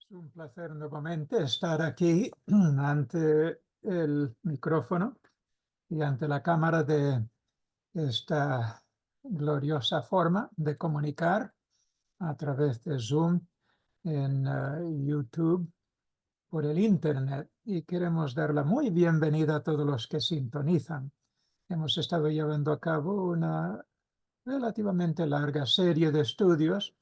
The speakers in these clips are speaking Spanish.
Es un placer nuevamente estar aquí ante el micrófono y ante la cámara de esta gloriosa forma de comunicar a través de Zoom en YouTube por el Internet. Y queremos dar la muy bienvenida a todos los que sintonizan. Hemos estado llevando a cabo una relativamente larga serie de estudios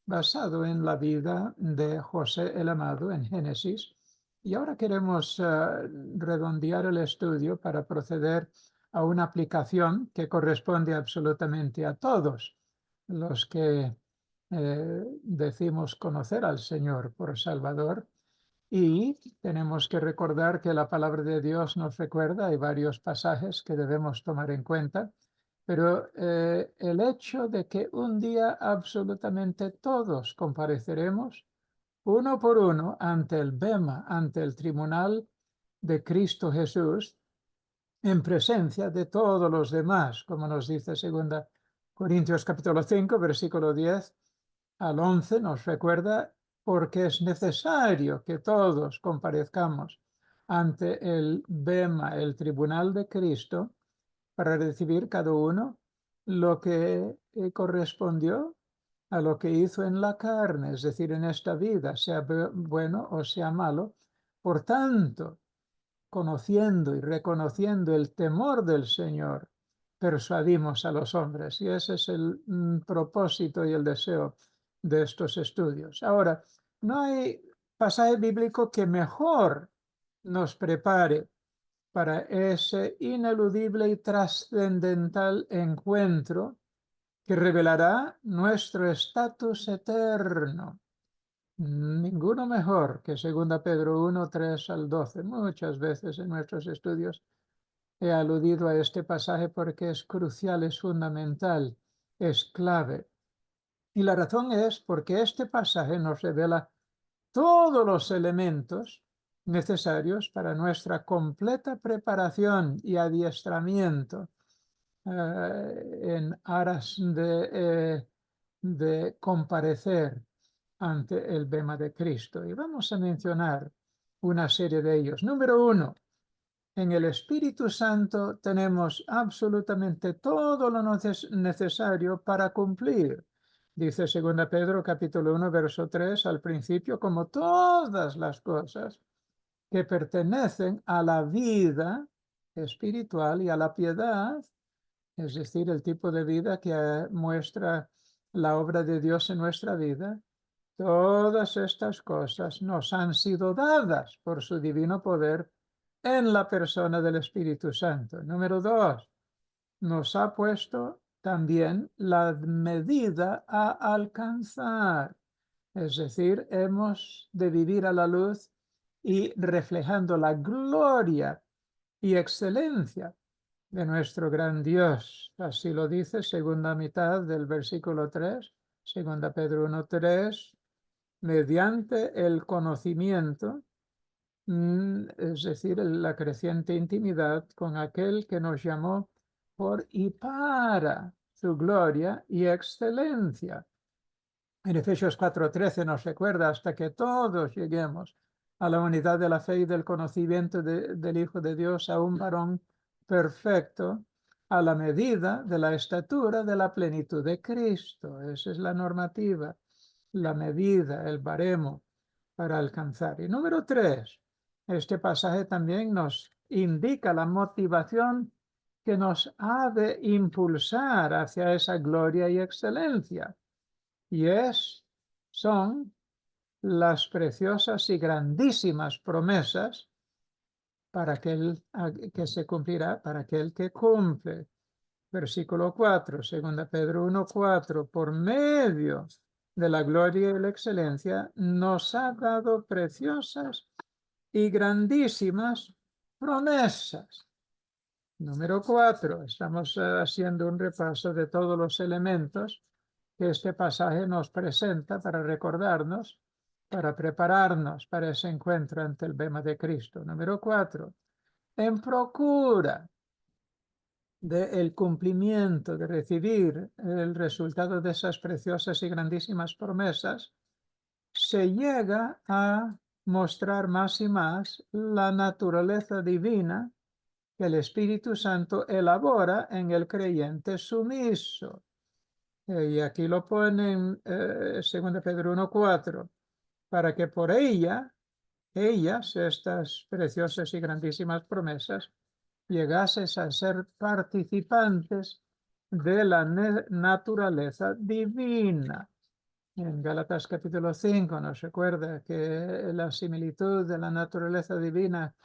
basado en la vida de José el Amado en Génesis. Y ahora queremos redondear el estudio para proceder a una aplicación que corresponde absolutamente a todos los que decimos conocer al Señor por Salvador. Y tenemos que recordar que la palabra de Dios nos recuerda, hay varios pasajes que debemos tomar en cuenta, pero el hecho de que un día absolutamente todos compareceremos, uno por uno, ante el Bema, ante el tribunal de Cristo Jesús, en presencia de todos los demás, como nos dice 2 Corintios capítulo 5, versículo 10 al 11, nos recuerda porque es necesario que todos comparezcamos ante el Bema, el tribunal de Cristo, para recibir cada uno lo que correspondió a lo que hizo en la carne, es decir, en esta vida, sea bueno o sea malo. Por tanto, conociendo y reconociendo el temor del Señor, persuadimos a los hombres. Y ese es el propósito y el deseo de estos estudios. Ahora, no hay pasaje bíblico que mejor nos prepare para ese ineludible y trascendental encuentro que revelará nuestro estatus eterno. Ninguno mejor que 2 Pedro 1, 3 al 12. Muchas veces en nuestros estudios he aludido a este pasaje porque es crucial, es fundamental, es clave. Y la razón es porque este pasaje nos revela todos los elementos necesarios para nuestra completa preparación y adiestramiento en aras de comparecer ante el Bema de Cristo. Y vamos a mencionar una serie de ellos. Número 1, en el Espíritu Santo tenemos absolutamente todo lo necesario para cumplir. Dice 2 Pedro capítulo 1, verso 3, al principio, como todas las cosas que pertenecen a la vida espiritual y a la piedad, es decir, el tipo de vida que muestra la obra de Dios en nuestra vida, todas estas cosas nos han sido dadas por su divino poder en la persona del Espíritu Santo. Número 2, nos ha puesto también la medida a alcanzar. Es decir, hemos de vivir a la luz y reflejando la gloria y excelencia de nuestro gran Dios. Así lo dice segunda mitad del versículo 3, 2 Pedro 1:3, mediante el conocimiento, es decir, la creciente intimidad con aquel que nos llamó por y para su gloria y excelencia. En Efesios 4:13 nos recuerda hasta que todos lleguemos a la unidad de la fe y del conocimiento del Hijo de Dios, a un varón perfecto, a la medida de la estatura de la plenitud de Cristo. Esa es la normativa, la medida, el baremo para alcanzar. Y número 3, este pasaje también nos indica la motivación que nos ha de impulsar hacia esa gloria y excelencia. Y son las preciosas y grandísimas promesas para aquel que se cumplirá, para aquel que cumple. Versículo 4, 2 Pedro 1:4, por medio de la gloria y la excelencia, nos ha dado preciosas y grandísimas promesas. Número 4, estamos haciendo un repaso de todos los elementos que este pasaje nos presenta para recordarnos, para prepararnos para ese encuentro ante el Bema de Cristo. Número 4, en procura del cumplimiento, de recibir el resultado de esas preciosas y grandísimas promesas, se llega a mostrar más y más la naturaleza divina que el Espíritu Santo elabora en el creyente sumiso. Y aquí lo pone en 2 Pedro 1:4, para que por ellas, estas preciosas y grandísimas promesas, llegases a ser participantes de la naturaleza divina. En Gálatas capítulo 5 nos recuerda que la similitud de la naturaleza divina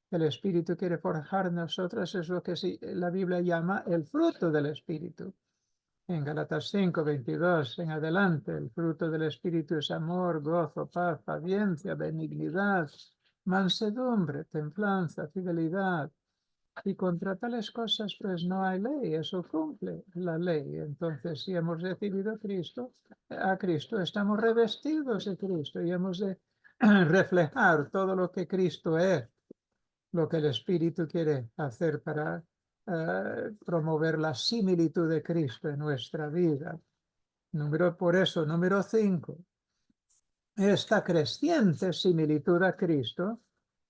que el Espíritu quiere forjar en nosotros es lo que la Biblia llama el fruto del Espíritu. En Gálatas 5:22 en adelante, el fruto del Espíritu es amor, gozo, paz, paciencia, benignidad, mansedumbre, templanza, fidelidad. Y contra tales cosas pues no hay ley, eso cumple la ley. Entonces, si hemos recibido a Cristo, estamos revestidos de Cristo y hemos de reflejar todo lo que Cristo es, lo que el Espíritu quiere hacer para promover la similitud de Cristo en nuestra vida. Por eso, número 5, esta creciente similitud a Cristo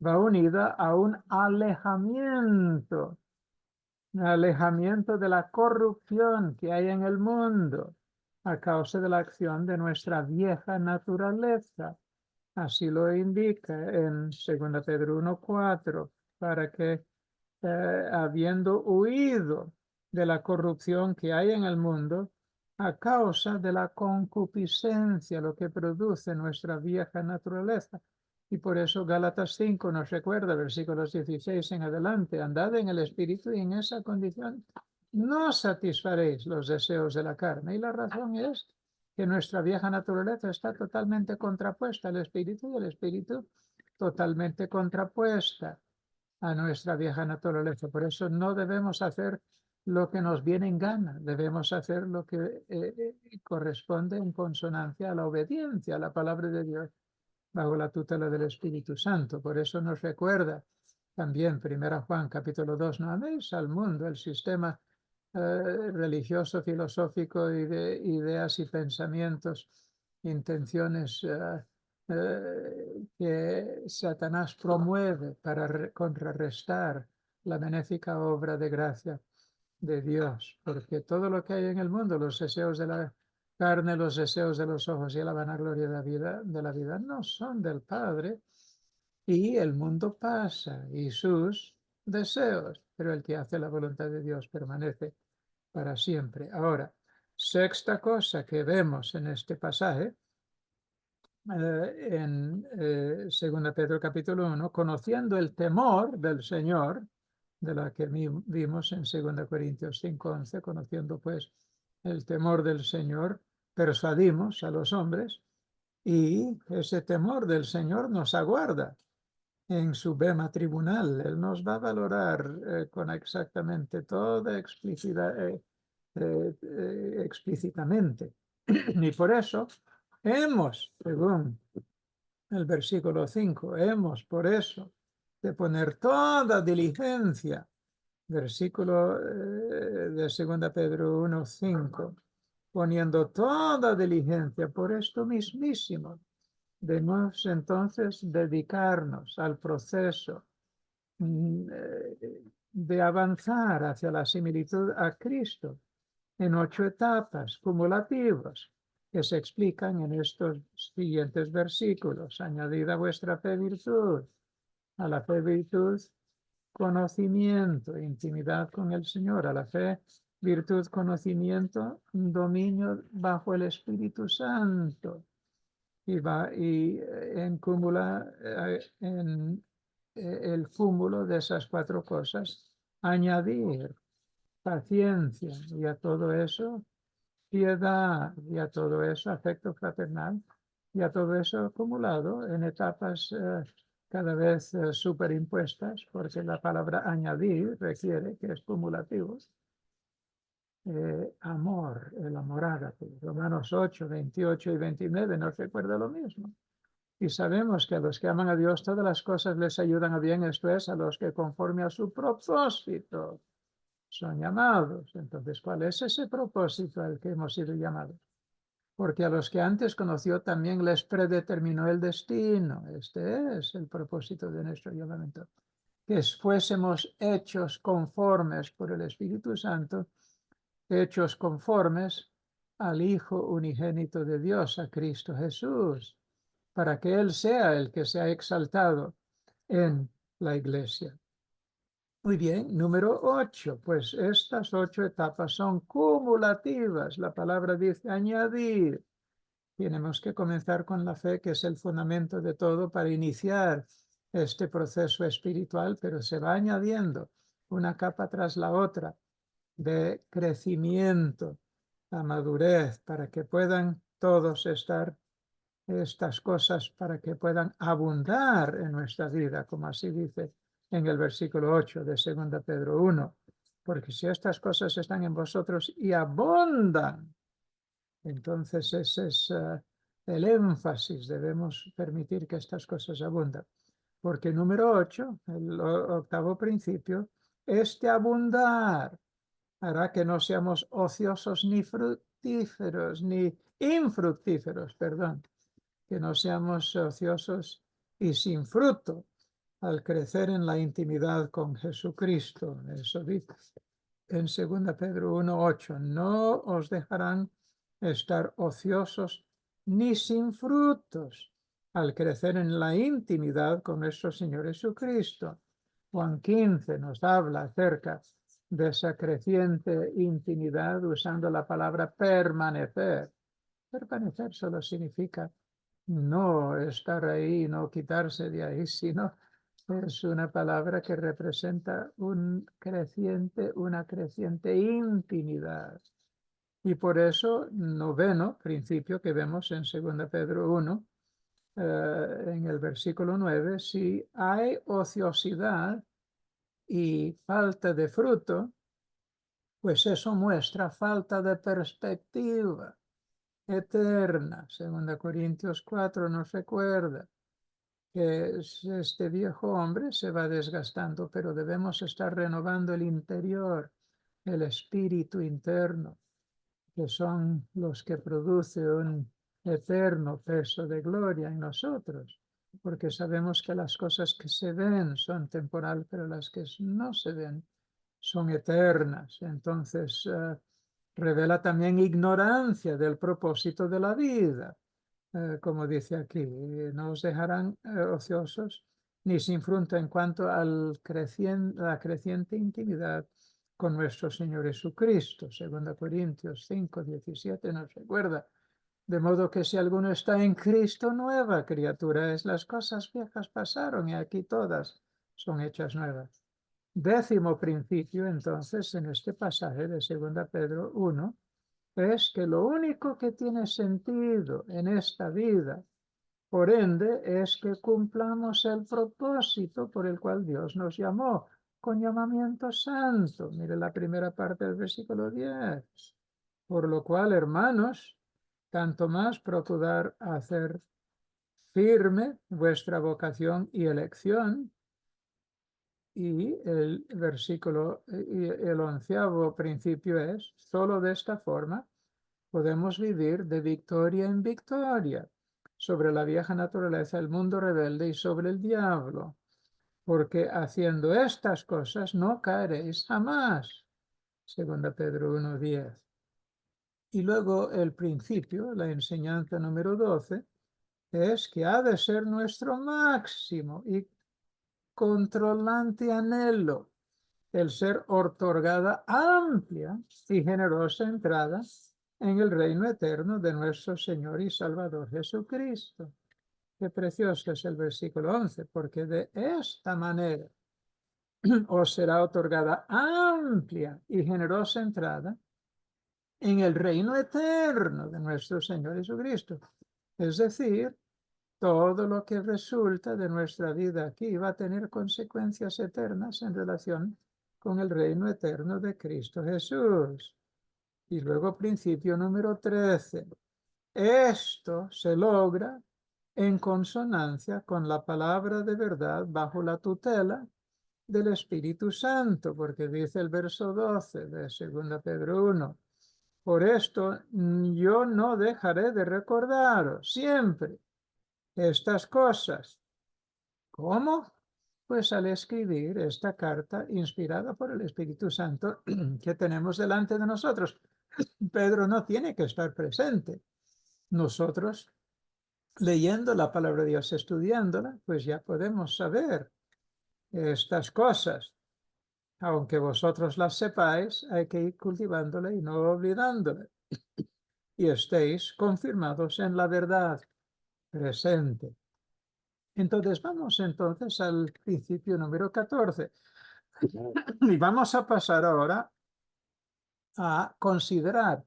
va unida a un alejamiento de la corrupción que hay en el mundo a causa de la acción de nuestra vieja naturaleza. Así lo indica en 2 Pedro 1:4, para que habiendo huido de la corrupción que hay en el mundo a causa de la concupiscencia, lo que produce nuestra vieja naturaleza. Y por eso Gálatas 5 nos recuerda, versículos 16 en adelante, andad en el Espíritu y en esa condición no satisfaréis los deseos de la carne. Y la razón es que nuestra vieja naturaleza está totalmente contrapuesta al Espíritu y el Espíritu totalmente contrapuesta a nuestra vieja naturaleza. Por eso no debemos hacer lo que nos viene en gana, debemos hacer lo que corresponde en consonancia a la obediencia a la palabra de Dios bajo la tutela del Espíritu Santo. Por eso nos recuerda también 1 Juan capítulo 2, no améis al mundo, el sistema religioso, filosófico y de ideas y pensamientos, intenciones que Satanás promueve para contrarrestar la benéfica obra de gracia de Dios, porque todo lo que hay en el mundo, los deseos de la carne, los deseos de los ojos y la vanagloria de la vida no son del Padre, y el mundo pasa y sus deseos, pero el que hace la voluntad de Dios permanece para siempre. Ahora, sexta cosa que vemos en este pasaje, en 2 Pedro capítulo 1, conociendo el temor del Señor, de la que vimos en 2 Corintios 5:11, conociendo pues el temor del Señor, persuadimos a los hombres y ese temor del Señor nos aguarda en su bema tribunal. Él nos va a valorar con exactamente toda explícitamente. Y por eso hemos, según el versículo 5, hemos por eso de poner toda diligencia, versículo de 2 Pedro 1:5, poniendo toda diligencia por esto mismísimo. Debemos entonces dedicarnos al proceso de avanzar hacia la similitud a Cristo en 8 etapas cumulativas que se explican en estos siguientes versículos. Añadida vuestra fe virtud, a la fe virtud conocimiento, intimidad con el Señor, a la fe virtud, conocimiento, dominio bajo el Espíritu Santo. Y en el cúmulo de esas 4 cosas, añadir paciencia, y a todo eso piedad, y a todo eso afecto fraternal, y a todo eso acumulado en etapas cada vez superimpuestas, porque la palabra añadir requiere que es cumulativo. Amor, el amor ágape. Romanos 8, 28 y 29 nos recuerda lo mismo. Y sabemos que a los que aman a Dios todas las cosas les ayudan a bien, esto es, a los que conforme a su propósito son llamados. Entonces, ¿cuál es ese propósito al que hemos sido llamados? porque a los que antes conoció también les predeterminó el destino. Este es el propósito de nuestro llamamiento, que fuésemos hechos conformes por el Espíritu Santo, hechos conformes al Hijo unigénito de Dios, a Cristo Jesús, para que Él sea el que sea exaltado en la iglesia. Muy bien, número 8. Pues estas 8 etapas son cumulativas. La palabra dice añadir. Tenemos que comenzar con la fe, que es el fundamento de todo para iniciar este proceso espiritual, pero se va añadiendo una capa tras la otra de crecimiento, la madurez, para que puedan todos estar estas cosas, para que puedan abundar en nuestra vida, como así dice en el versículo 8 de 2 Pedro 1. Porque si estas cosas están en vosotros y abundan, entonces ese es el énfasis. Debemos permitir que estas cosas abundan. Porque número 8, el octavo principio, este abundar hará que no seamos ociosos ni fructíferos, ni infructíferos, perdón, que no seamos ociosos y sin fruto al crecer en la intimidad con Jesucristo. Eso dice en 2 Pedro 1:8, no os dejarán estar ociosos ni sin frutos al crecer en la intimidad con nuestro Señor Jesucristo. Juan 15 nos habla acerca de esa creciente intimidad usando la palabra permanecer. Permanecer solo significa no estar ahí, no quitarse de ahí, sino es una palabra que representa una creciente intimidad. Y por eso, noveno principio que vemos en 2 Pedro 1, en el versículo 9, si hay ociosidad y falta de fruto, pues eso muestra falta de perspectiva eterna. 2 Corintios 4 nos recuerda que este viejo hombre se va desgastando, pero debemos estar renovando el interior, el espíritu interno, que son los que producen un eterno peso de gloria en nosotros, porque sabemos que las cosas que se ven son temporales, pero las que no se ven son eternas. Entonces, revela también ignorancia del propósito de la vida. Como dice aquí, no os dejarán ociosos ni sin fruto en cuanto a la creciente intimidad con nuestro Señor Jesucristo. 2 Corintios 5:17 nos recuerda, de modo que si alguno está en Cristo, nueva criatura es, las cosas viejas pasaron y aquí todas son hechas nuevas. Décimo principio, entonces, en este pasaje de 2 Pedro 1, es que lo único que tiene sentido en esta vida, por ende, es que cumplamos el propósito por el cual Dios nos llamó, con llamamiento santo. Mire la primera parte del versículo 10. Por lo cual, hermanos, tanto más procurar hacer firme vuestra vocación y elección. Y el versículo, y el 11º principio es, solo de esta forma podemos vivir de victoria en victoria sobre la vieja naturaleza, el mundo rebelde y sobre el diablo, porque haciendo estas cosas no caeréis jamás. 2 Pedro 1:10. Y luego el principio, la enseñanza número 12, es que ha de ser nuestro máximo y controlante anhelo el ser otorgada amplia y generosa entrada en el reino eterno de nuestro Señor y Salvador Jesucristo. Qué precioso es el versículo 11, porque de esta manera os será otorgada amplia y generosa entrada en el reino eterno de nuestro Señor Jesucristo. Es decir, todo lo que resulta de nuestra vida aquí va a tener consecuencias eternas en relación con el reino eterno de Cristo Jesús. Y luego principio número 13. Esto se logra en consonancia con la palabra de verdad bajo la tutela del Espíritu Santo, porque dice el verso 12 de 2 Pedro 1, Por esto yo no dejaré de recordaros siempre estas cosas. ¿Cómo? Pues al escribir esta carta inspirada por el Espíritu Santo que tenemos delante de nosotros. Pedro no tiene que estar presente. Nosotros, leyendo la palabra de Dios, estudiándola, pues ya podemos saber estas cosas. Aunque vosotros las sepáis, hay que ir cultivándola y no olvidándola. Y estéis confirmados en la verdad presente. Entonces, vamos entonces al principio número 14. Y vamos a pasar ahora a considerar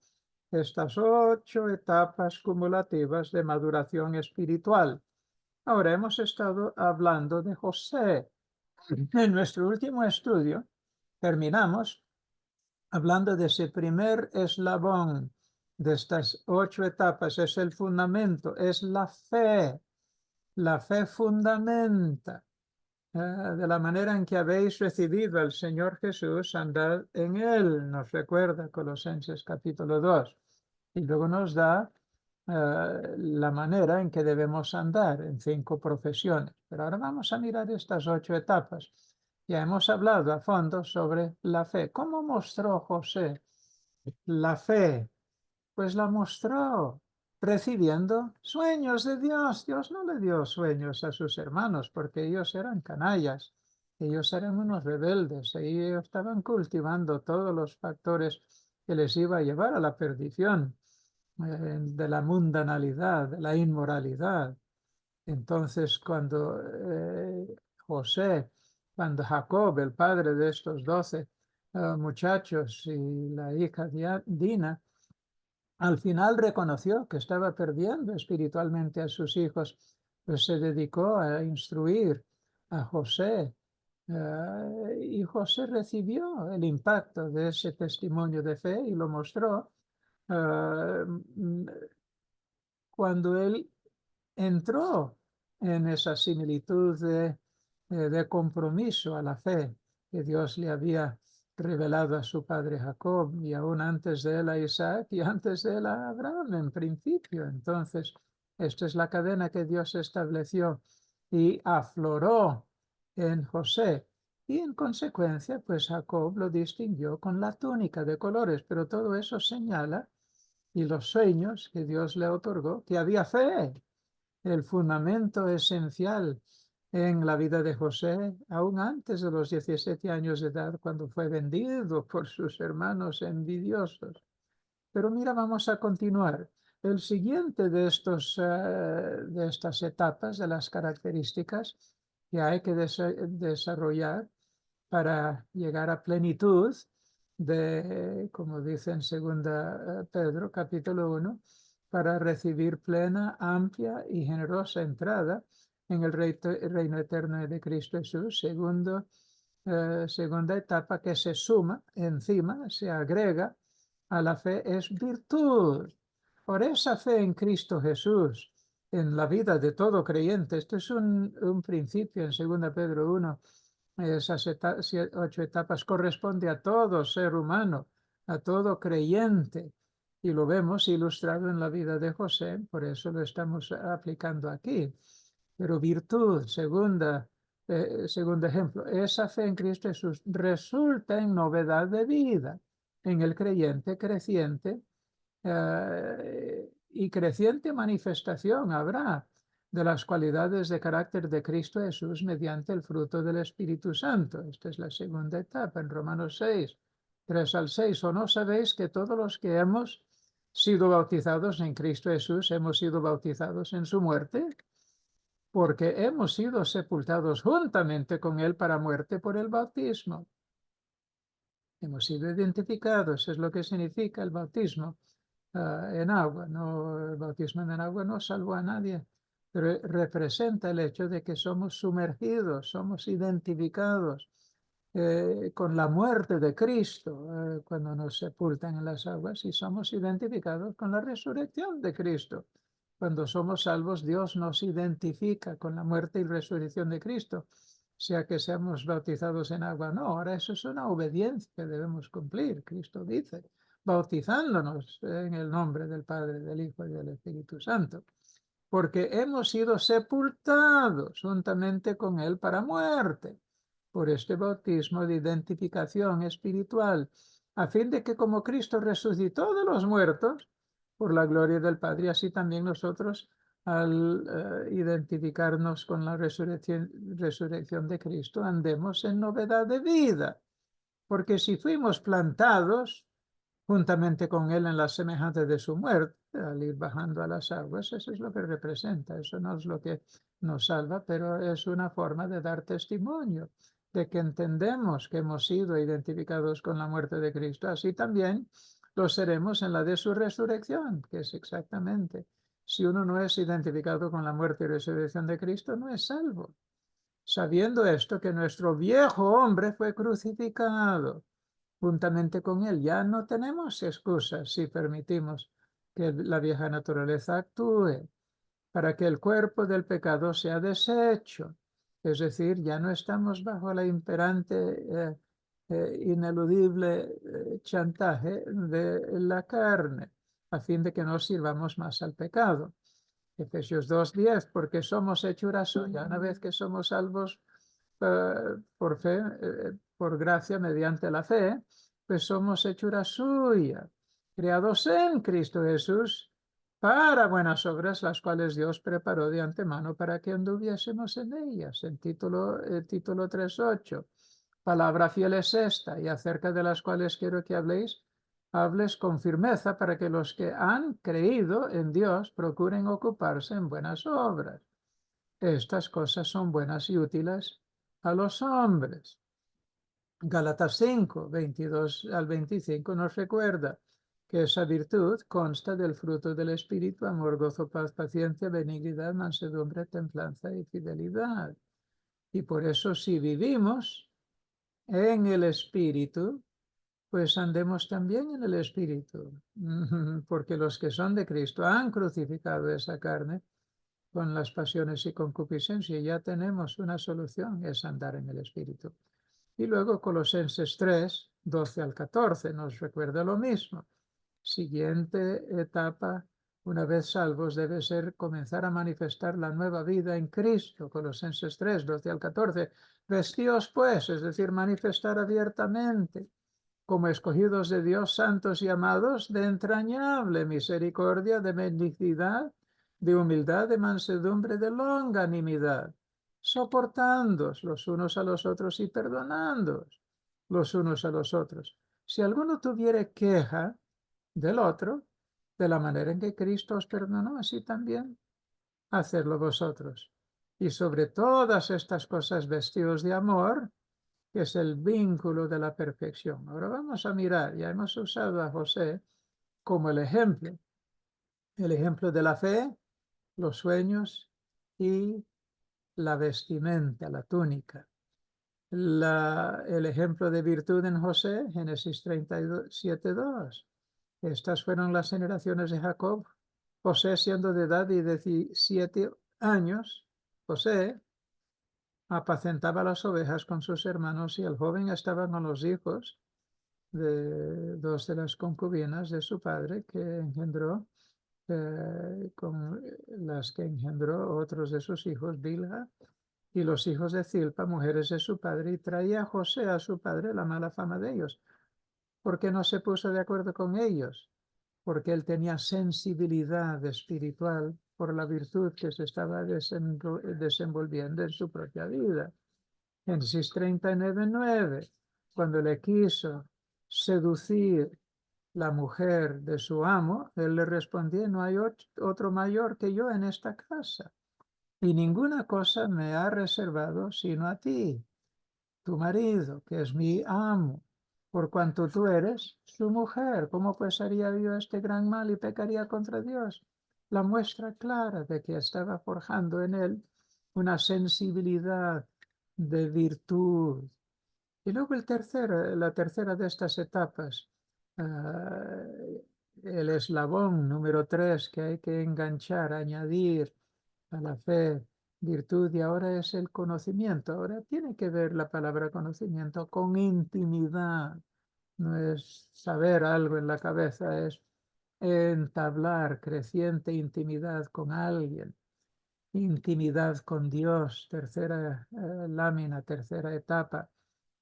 estas 8 etapas cumulativas de maduración espiritual. Ahora hemos estado hablando de José. En nuestro último estudio terminamos hablando de ese primer eslabón de estas 8 etapas. Es el fundamento, es la fe. La fe fundamenta. De la manera en que habéis recibido al Señor Jesús, andad en Él, nos recuerda Colosenses capítulo 2. Y luego nos da la manera en que debemos andar en 5 profesiones. Pero ahora vamos a mirar estas 8 etapas. Ya hemos hablado a fondo sobre la fe. ¿Cómo mostró José la fe? Pues la mostró recibiendo sueños de Dios. Dios no le dio sueños a sus hermanos porque ellos eran canallas, ellos eran unos rebeldes, y ellos estaban cultivando todos los factores que les iba a llevar a la perdición, de la mundanalidad, de la inmoralidad. Entonces, cuando Jacob, el padre de estos 12 muchachos, y la hija Dina, al final reconoció que estaba perdiendo espiritualmente a sus hijos, pues se dedicó a instruir a José. Y José recibió el impacto de ese testimonio de fe y lo mostró eh, cuando él entró en esa similitud de compromiso a la fe que Dios le había revelado a su padre Jacob, y aún antes de él a Isaac y antes de él a Abraham en principio. Entonces, esta es la cadena que Dios estableció y afloró en José. Y en consecuencia, pues Jacob lo distinguió con la túnica de colores, pero todo eso señala, y los sueños que Dios le otorgó, que había fe. El fundamento esencial en la vida de José, aún antes de los 17 años de edad, cuando fue vendido por sus hermanos envidiosos. Pero mira, vamos a continuar. El siguiente de estas etapas, de las características que hay que desarrollar para llegar a plenitud como dice en segunda Pedro, capítulo 1, para recibir plena, amplia y generosa entrada en el reino eterno de Cristo Jesús. Segunda etapa que se suma encima, se agrega a la fe, es virtud. Por esa fe en Cristo Jesús, en la vida de todo creyente, esto es un principio en segunda Pedro 1, esas 8 etapas corresponde a todo ser humano, a todo creyente, y lo vemos ilustrado en la vida de José, por eso lo estamos aplicando aquí. Pero virtud, segundo ejemplo, esa fe en Cristo Jesús resulta en novedad de vida en el creyente creciente, y creciente manifestación habrá de las cualidades de carácter de Cristo Jesús mediante el fruto del Espíritu Santo. Esta es la segunda etapa en Romanos 6, 3 al 6. ¿O no sabéis que todos los que hemos sido bautizados en Cristo Jesús hemos sido bautizados en su muerte? Porque hemos sido sepultados juntamente con él para muerte por el bautismo. Hemos sido identificados, es lo que significa el bautismo en agua. No, el bautismo en agua no salvó a nadie, pero representa el hecho de que somos sumergidos, somos identificados con la muerte de Cristo cuando nos sepultan en las aguas, y somos identificados con la resurrección de Cristo. Cuando somos salvos, Dios nos identifica con la muerte y resurrección de Cristo, sea que seamos bautizados en agua o no. Ahora eso es una obediencia que debemos cumplir. Cristo dice, bautizándonos en el nombre del Padre, del Hijo y del Espíritu Santo, porque hemos sido sepultados juntamente con Él para muerte, por este bautismo de identificación espiritual, a fin de que como Cristo resucitó de los muertos, por la gloria del Padre, así también nosotros, al identificarnos con la resurrección de Cristo, andemos en novedad de vida. Porque si fuimos plantados juntamente con Él en la semejanza de su muerte, al ir bajando a las aguas, eso es lo que representa, eso no es lo que nos salva, pero es una forma de dar testimonio de que entendemos que hemos sido identificados con la muerte de Cristo. Así también lo seremos en la de su resurrección, que es exactamente, si uno no es identificado con la muerte y resurrección de Cristo, no es salvo. Sabiendo esto, que nuestro viejo hombre fue crucificado juntamente con él. Ya no tenemos excusas si permitimos que la vieja naturaleza actúe para que el cuerpo del pecado sea deshecho. Es decir, ya no estamos bajo la imperante, ineludible chantaje de la carne, a fin de que no sirvamos más al pecado. Efesios 2:10, porque somos hechura suya, una vez que somos salvos por fe, por gracia, mediante la fe, pues somos hechura suya, creados en Cristo Jesús para buenas obras, las cuales Dios preparó de antemano para que anduviésemos en ellas. En título 3:8. Palabra fiel es esta, y acerca de las cuales quiero que hables con firmeza para que los que han creído en Dios procuren ocuparse en buenas obras. Estas cosas son buenas y útiles a los hombres. Gálatas 5:22-25 nos recuerda que esa virtud consta del fruto del Espíritu: amor, gozo, paz, paciencia, benignidad, mansedumbre, templanza y fidelidad. Y por eso, si vivimos en el Espíritu, pues andemos también en el Espíritu, porque los que son de Cristo han crucificado esa carne con las pasiones y concupiscencia. Ya tenemos una solución, es andar en el Espíritu. Y luego Colosenses 3:12-14 nos recuerda lo mismo. Siguiente etapa, una vez salvos, debe ser comenzar a manifestar la nueva vida en Cristo. Colosenses 3:12-14. Vestíos pues, es decir, manifestar abiertamente, como escogidos de Dios, santos y amados, de entrañable misericordia, de benignidad, de humildad, de mansedumbre, de longanimidad, soportándoos los unos a los otros y perdonándoos los unos a los otros. Si alguno tuviere queja del otro, de la manera en que Cristo os perdonó, así también hacedlo vosotros. Y sobre todas estas cosas vestidos de amor, que es el vínculo de la perfección. Ahora vamos a mirar, ya hemos usado a José como el ejemplo de la fe, los sueños y la vestimenta, la túnica. El ejemplo de virtud en José, Génesis 37:2. Estas fueron las generaciones de Jacob. José, siendo de edad de 17 años, José apacentaba las ovejas con sus hermanos, y el joven estaba con los hijos de dos de las concubinas de su padre, que engendró, con las que engendró otros de sus hijos, Bilha, y los hijos de Zilpa, mujeres de su padre, y traía José a su padre la mala fama de ellos. ¿Por qué no se puso de acuerdo con ellos? Porque él tenía sensibilidad espiritual por la virtud que se estaba desenvolviendo en su propia vida. Génesis 39:9, cuando le quiso seducir la mujer de su amo, él le respondió: no hay otro mayor que yo en esta casa, y ninguna cosa me ha reservado sino a ti, tu marido, que es mi amo, por cuanto tú eres su mujer. ¿Cómo pues haría yo este gran mal y pecaría contra Dios? La muestra clara de que estaba forjando en él una sensibilidad de virtud. Y luego la tercera de estas etapas, ah, el eslabón número 3 que hay que enganchar, añadir a la fe virtud, y ahora es el conocimiento. Ahora tiene que ver la palabra conocimiento con intimidad, no es saber algo en la cabeza, es entablar creciente intimidad con alguien, intimidad con Dios, tercera lámina, tercera etapa.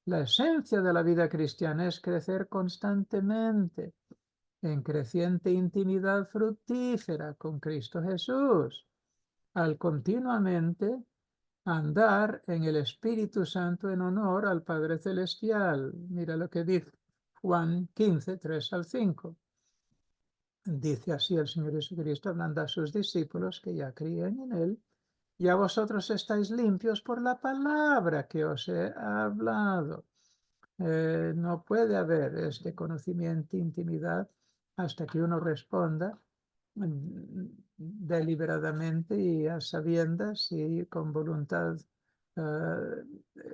La esencia de la vida cristiana es crecer constantemente en creciente intimidad fructífera con Cristo Jesús, al continuamente andar en el Espíritu Santo en honor al Padre Celestial. Mira lo que dice Juan 15, 3 al 5. Dice así el Señor Jesucristo hablando a sus discípulos que ya creían en Él: ya vosotros estáis limpios por la palabra que os he hablado. No puede haber este conocimiento, intimidad, hasta que uno responda deliberadamente y a sabiendas y con voluntad eh,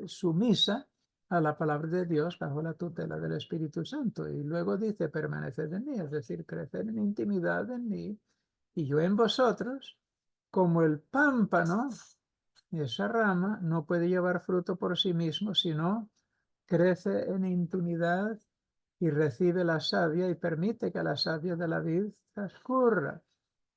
sumisa a la palabra de Dios bajo la tutela del Espíritu Santo. Y luego dice, permaneced en mí, es decir, crecer en intimidad en mí y yo en vosotros, como el pámpano, esa rama, no puede llevar fruto por sí mismo, sino crece en intimidad y recibe la savia y permite que la savia de la vid transcurra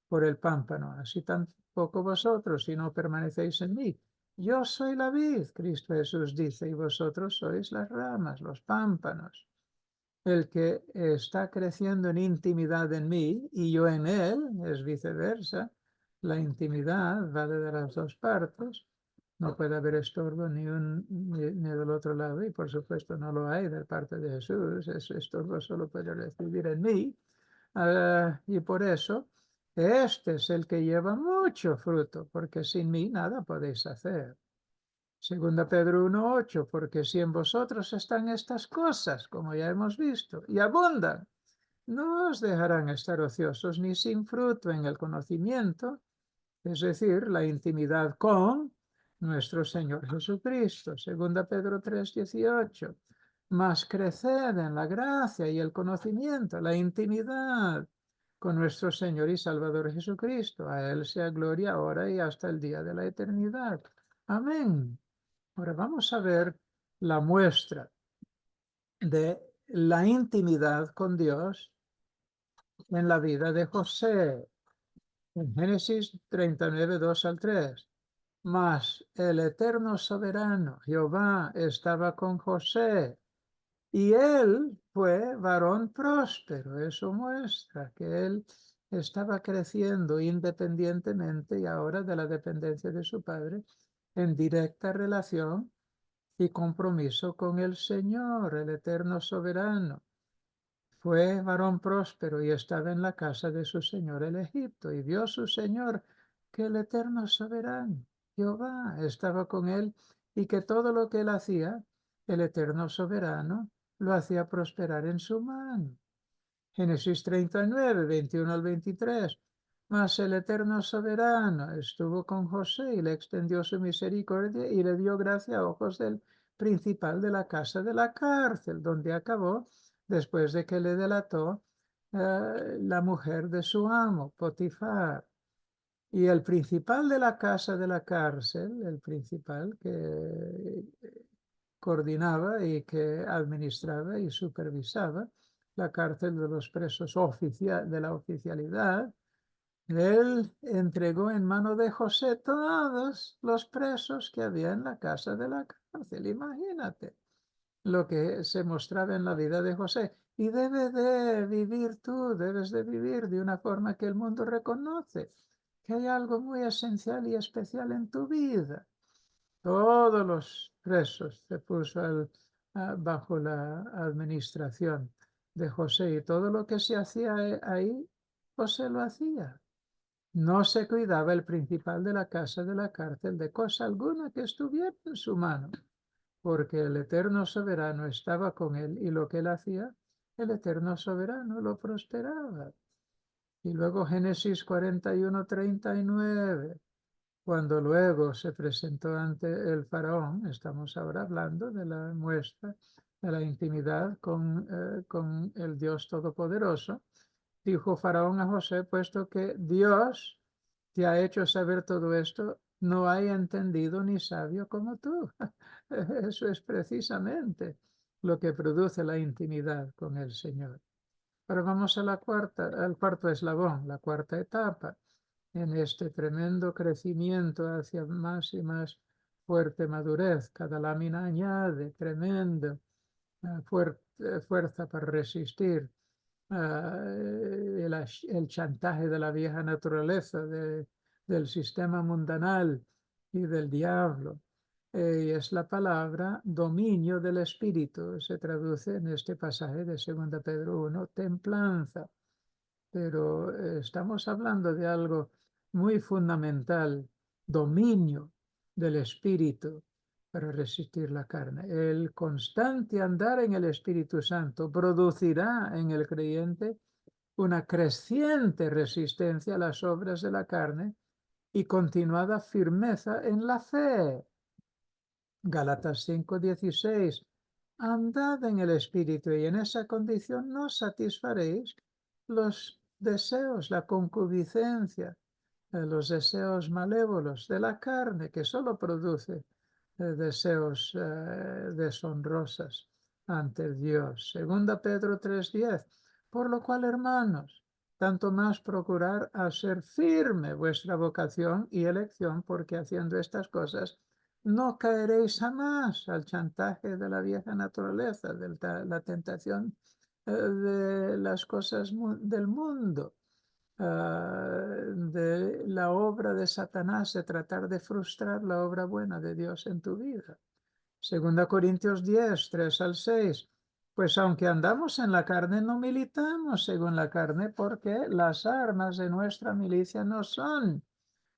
por el pámpano. Así tampoco vosotros, si no permanecéis en mí. Yo soy la vid, Cristo Jesús dice, y vosotros sois las ramas, los pámpanos. El que está creciendo en intimidad en mí y yo en él, es viceversa. La intimidad va de las dos partes. No puede haber estorbo ni del otro lado, y por supuesto no lo hay de parte de Jesús. Ese estorbo solo puede recibir en mí. Y por eso, este es el que lleva mucho fruto, porque sin mí nada podéis hacer. Segunda Pedro 1:8, porque si en vosotros están estas cosas, como ya hemos visto, y abundan, no os dejarán estar ociosos ni sin fruto en el conocimiento, es decir, la intimidad con nuestro Señor Jesucristo. Segunda Pedro 3:18, mas creced en la gracia y el conocimiento, la intimidad con nuestro Señor y Salvador Jesucristo. A Él sea gloria ahora y hasta el día de la eternidad. Amén. Ahora vamos a ver la muestra de la intimidad con Dios en la vida de José. En Génesis 39, 2 al 3. Mas el eterno soberano, Jehová, estaba con José, y él fue varón próspero. Eso muestra que él estaba creciendo independientemente y ahora de la dependencia de su padre, en directa relación y compromiso con el Señor, el eterno soberano. Fue varón próspero y estaba en la casa de su señor el Egipto, y vio su señor que el eterno soberano, Jehová, estaba con él, y que todo lo que él hacía, el eterno soberano, lo hacía prosperar en su mano. Génesis 39, 21 al 23. Mas el eterno soberano estuvo con José y le extendió su misericordia y le dio gracia a ojos del principal de la casa de la cárcel, donde acabó después de que le delató la mujer de su amo, Potifar. Y el principal de la casa de la cárcel, el principal que coordinaba y que administraba y supervisaba la cárcel de los presos de la oficialidad, él entregó en mano de José todos los presos que había en la casa de la cárcel. Imagínate lo que se mostraba en la vida de José. Y debes de vivir tú, debes de vivir de una forma que el mundo reconoce que hay algo muy esencial y especial en tu vida. Todos los presos se puso bajo la administración de José, y todo lo que se hacía ahí, José lo hacía. No se cuidaba el principal de la casa de la cárcel de cosa alguna que estuviera en su mano, porque el eterno soberano estaba con él, y lo que él hacía, el eterno soberano lo prosperaba. Y luego Génesis 41:39. Cuando luego se presentó ante el faraón, estamos ahora hablando de la muestra de la intimidad con el Dios Todopoderoso, dijo faraón a José: puesto que Dios te ha hecho saber todo esto, no hay entendido ni sabio como tú. Eso es precisamente. lo que produce la intimidad con el Señor. Pero vamos a al cuarto eslabón, la cuarta etapa, en este tremendo crecimiento hacia más y más fuerte madurez. Cada lámina añade tremendo fuerza para resistir el chantaje de la vieja naturaleza, del sistema mundanal y del diablo. Y es la palabra dominio del espíritu. Se traduce en este pasaje de 2 Pedro 1, templanza. Pero estamos hablando de algo muy fundamental, dominio del espíritu para resistir la carne. El constante andar en el Espíritu Santo producirá en el creyente una creciente resistencia a las obras de la carne y continuada firmeza en la fe. Gálatas 5:16. Andad en el Espíritu y en esa condición no satisfaréis los deseos, la concupiscencia, los deseos malévolos de la carne, que solo produce deseos deshonrosos ante Dios. Segunda Pedro 3:10. Por lo cual, hermanos, tanto más procurar hacer firme vuestra vocación y elección, porque haciendo estas cosas no caeréis jamás al chantaje de la vieja naturaleza, de la tentación de las cosas del mundo, de la obra de Satanás, de tratar de frustrar la obra buena de Dios en tu vida. 2 Corintios 10, 3 al 6. Pues aunque andamos en la carne, no militamos según la carne, porque las armas de nuestra milicia no son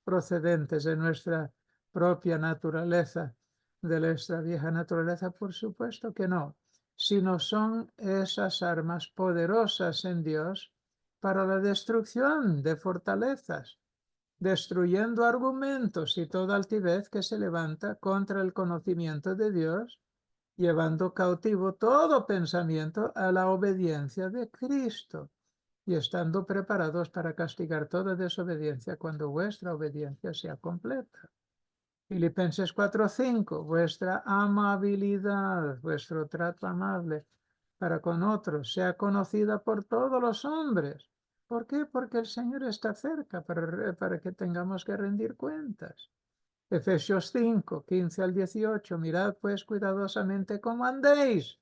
procedentes de nuestra propia naturaleza, de nuestra vieja naturaleza, por supuesto que no, sino son esas armas poderosas en Dios para la destrucción de fortalezas, destruyendo argumentos y toda altivez que se levanta contra el conocimiento de Dios, llevando cautivo todo pensamiento a la obediencia de Cristo y estando preparados para castigar toda desobediencia cuando vuestra obediencia sea completa. Filipenses 4:5. Vuestra amabilidad, vuestro trato amable para con otros, sea conocida por todos los hombres. ¿Por qué? Porque el Señor está cerca para que tengamos que rendir cuentas. Efesios 5:15 al 18. Mirad pues cuidadosamente cómo andéis,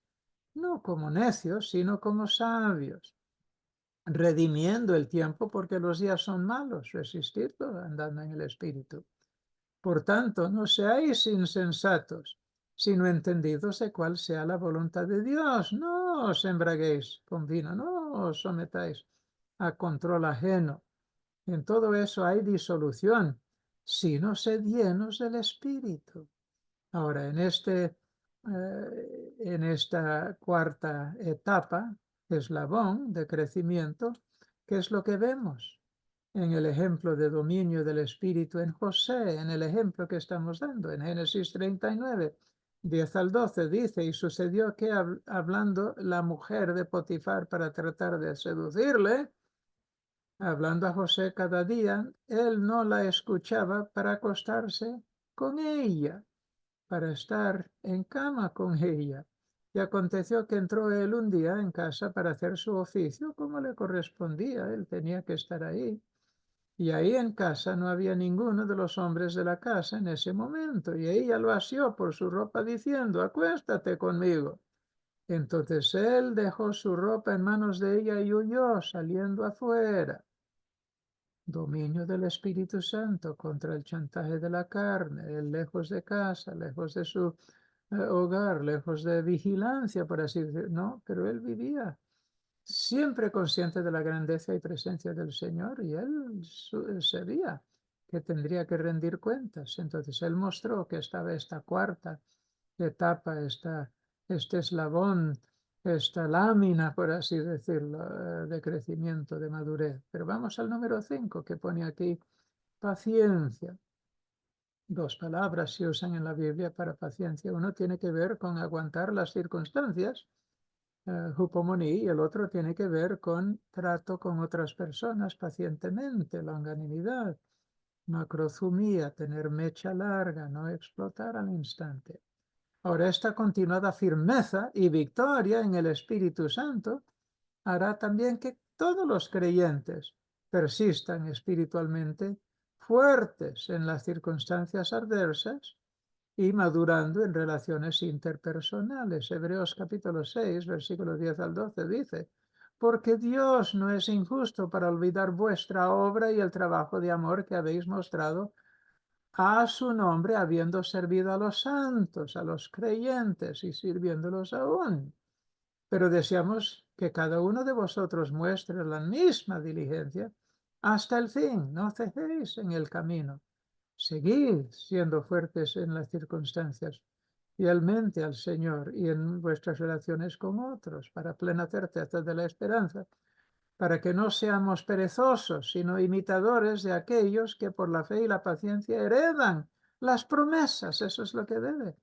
no como necios, sino como sabios, redimiendo el tiempo porque los días son malos. Resistirlo andando en el Espíritu. Por tanto, no seáis insensatos, sino entendidos de cuál sea la voluntad de Dios. No os embraguéis con vino, no os sometáis a control ajeno. En todo eso hay disolución, sino sed llenos del Espíritu. Ahora, en esta cuarta etapa, eslabón de crecimiento, ¿qué es lo que vemos? En el ejemplo de dominio del Espíritu en José, en el ejemplo que estamos dando, en Génesis 39, 10 al 12, dice, y sucedió que hablando la mujer de Potifar para tratar de seducirle, hablando a José cada día, él no la escuchaba para acostarse con ella, para estar en cama con ella. Y aconteció que entró él un día en casa para hacer su oficio como le correspondía, él tenía que estar ahí. Y ahí en casa no había ninguno de los hombres de la casa en ese momento, y ella lo asió por su ropa diciendo, acuéstate conmigo. Entonces él dejó su ropa en manos de ella y huyó saliendo afuera. Dominio del Espíritu Santo contra el chantaje de la carne, él lejos de casa, lejos de su hogar, lejos de vigilancia, por así decirlo. No, pero él vivía siempre consciente de la grandeza y presencia del Señor, y él sabía que tendría que rendir cuentas. Entonces él mostró que estaba esta cuarta etapa, este eslabón, esta lámina, por así decirlo, de crecimiento, de madurez. Pero vamos al número 5 que pone aquí, paciencia. Dos palabras se usan en la Biblia para paciencia. Uno tiene que ver con aguantar las circunstancias, hupomoní, y el otro tiene que ver con trato con otras personas pacientemente, longanimidad, macrozumía, tener mecha larga, no explotar al instante. Ahora esta continuada firmeza y victoria en el Espíritu Santo hará también que todos los creyentes persistan espiritualmente fuertes en las circunstancias adversas y madurando en relaciones interpersonales. Hebreos capítulo 6, versículos 10 al 12 dice, porque Dios no es injusto para olvidar vuestra obra y el trabajo de amor que habéis mostrado a su nombre, habiendo servido a los santos, a los creyentes y sirviéndolos aún. Pero deseamos que cada uno de vosotros muestre la misma diligencia hasta el fin. No cejéis en el camino. Seguid siendo fuertes en las circunstancias, fielmente al Señor y en vuestras relaciones con otros, para plena certeza de la esperanza, para que no seamos perezosos, sino imitadores de aquellos que por la fe y la paciencia heredan las promesas. Eso es lo que debe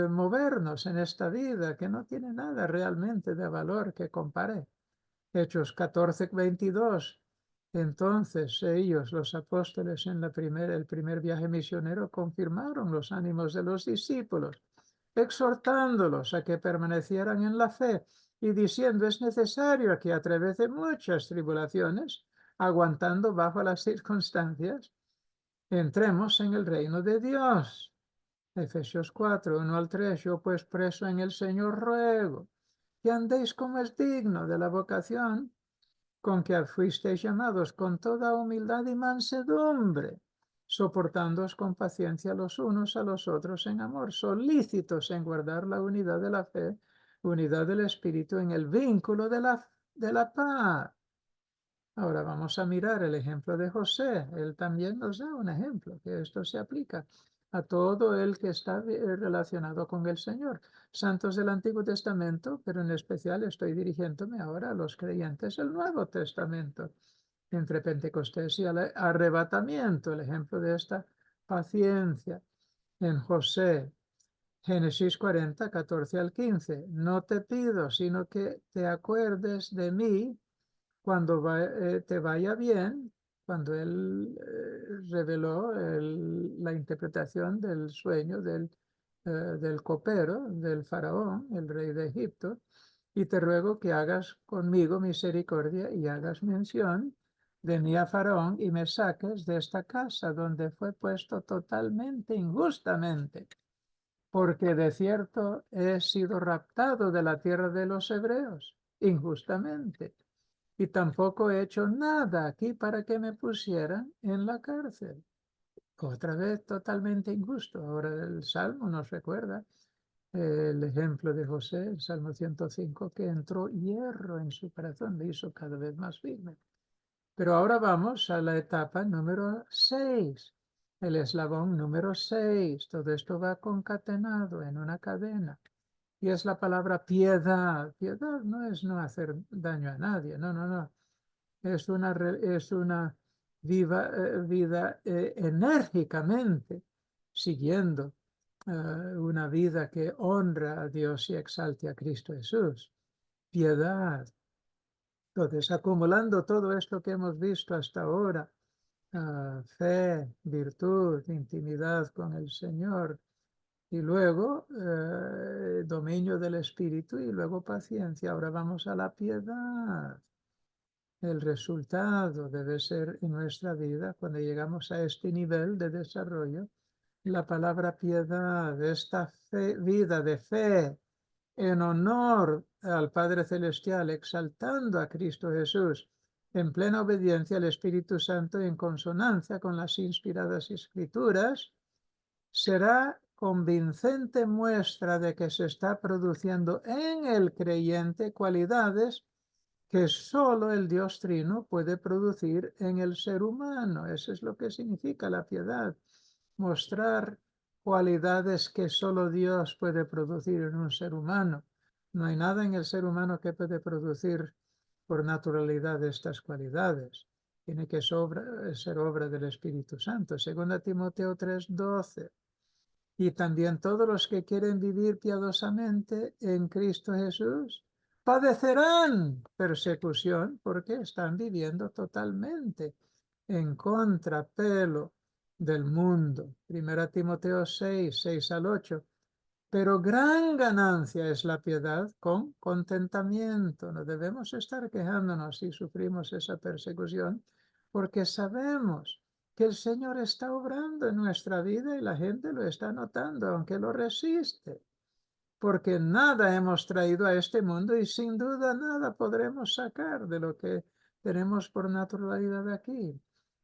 movernos en esta vida, que no tiene nada realmente de valor que compare. Hechos 14:22. Entonces ellos, los apóstoles, en el primer viaje misionero, confirmaron los ánimos de los discípulos, exhortándolos a que permanecieran en la fe y diciendo, es necesario que a través de muchas tribulaciones, aguantando bajo las circunstancias, entremos en el reino de Dios. Efesios 4, 1 al 3. Yo pues preso en el Señor ruego que andéis como es digno de la vocación con que fuisteis llamados, con toda humildad y mansedumbre, soportándoos con paciencia los unos a los otros en amor, solícitos en guardar la unidad de la fe, unidad del Espíritu en el vínculo de la paz. Ahora vamos a mirar el ejemplo de José. Él también nos da un ejemplo, que esto se aplica a todo el que está relacionado con el Señor. Santos del Antiguo Testamento, pero en especial estoy dirigiéndome ahora a los creyentes del Nuevo Testamento. Entre Pentecostés y arrebatamiento, el ejemplo de esta paciencia en José. Génesis 40, 14 al 15. No te pido, sino que te acuerdes de mí cuando te vaya bien, cuando él reveló la interpretación del sueño del copero, del faraón, el rey de Egipto, y te ruego que hagas conmigo misericordia y hagas mención de mí a Faraón y me saques de esta casa donde fue puesto totalmente injustamente, porque de cierto he sido raptado de la tierra de los hebreos, injustamente y tampoco he hecho nada aquí para que me pusieran en la cárcel. Otra vez totalmente injusto. Ahora el Salmo nos recuerda el ejemplo de José, el Salmo 105, que entró hierro en su corazón, le hizo cada vez más firme. Pero ahora vamos a la etapa número 6, el eslabón número 6. Todo esto va concatenado en una cadena. Y es la palabra piedad. Piedad no es no hacer daño a nadie, no, no, no. Es una vida enérgicamente siguiendo una vida que honra a Dios y exalte a Cristo Jesús. Piedad. Entonces, acumulando todo esto que hemos visto hasta ahora, fe, virtud, intimidad con el Señor, y luego dominio del Espíritu y luego paciencia. Ahora vamos a la piedad. El resultado debe ser en nuestra vida, cuando llegamos a este nivel de desarrollo, la palabra piedad, esta vida de fe en honor al Padre Celestial, exaltando a Cristo Jesús, en plena obediencia al Espíritu Santo, en consonancia con las inspiradas Escrituras, será convincente muestra de que se está produciendo en el creyente cualidades que solo el Dios Trino puede producir en el ser humano. Eso es lo que significa la piedad, mostrar cualidades que solo Dios puede producir en un ser humano. No hay nada en el ser humano que puede producir por naturalidad estas cualidades. Tiene que ser obra del Espíritu Santo. Segunda Timoteo 3:12. Y también todos los que quieren vivir piadosamente en Cristo Jesús padecerán persecución porque están viviendo totalmente en contrapelo del mundo. Primera Timoteo 6, 6 al 8. Pero gran ganancia es la piedad con contentamiento. No debemos estar quejándonos si sufrimos esa persecución, porque sabemos que el Señor está obrando en nuestra vida y la gente lo está notando, aunque lo resiste. Porque nada hemos traído a este mundo y sin duda nada podremos sacar de lo que tenemos por naturalidad aquí.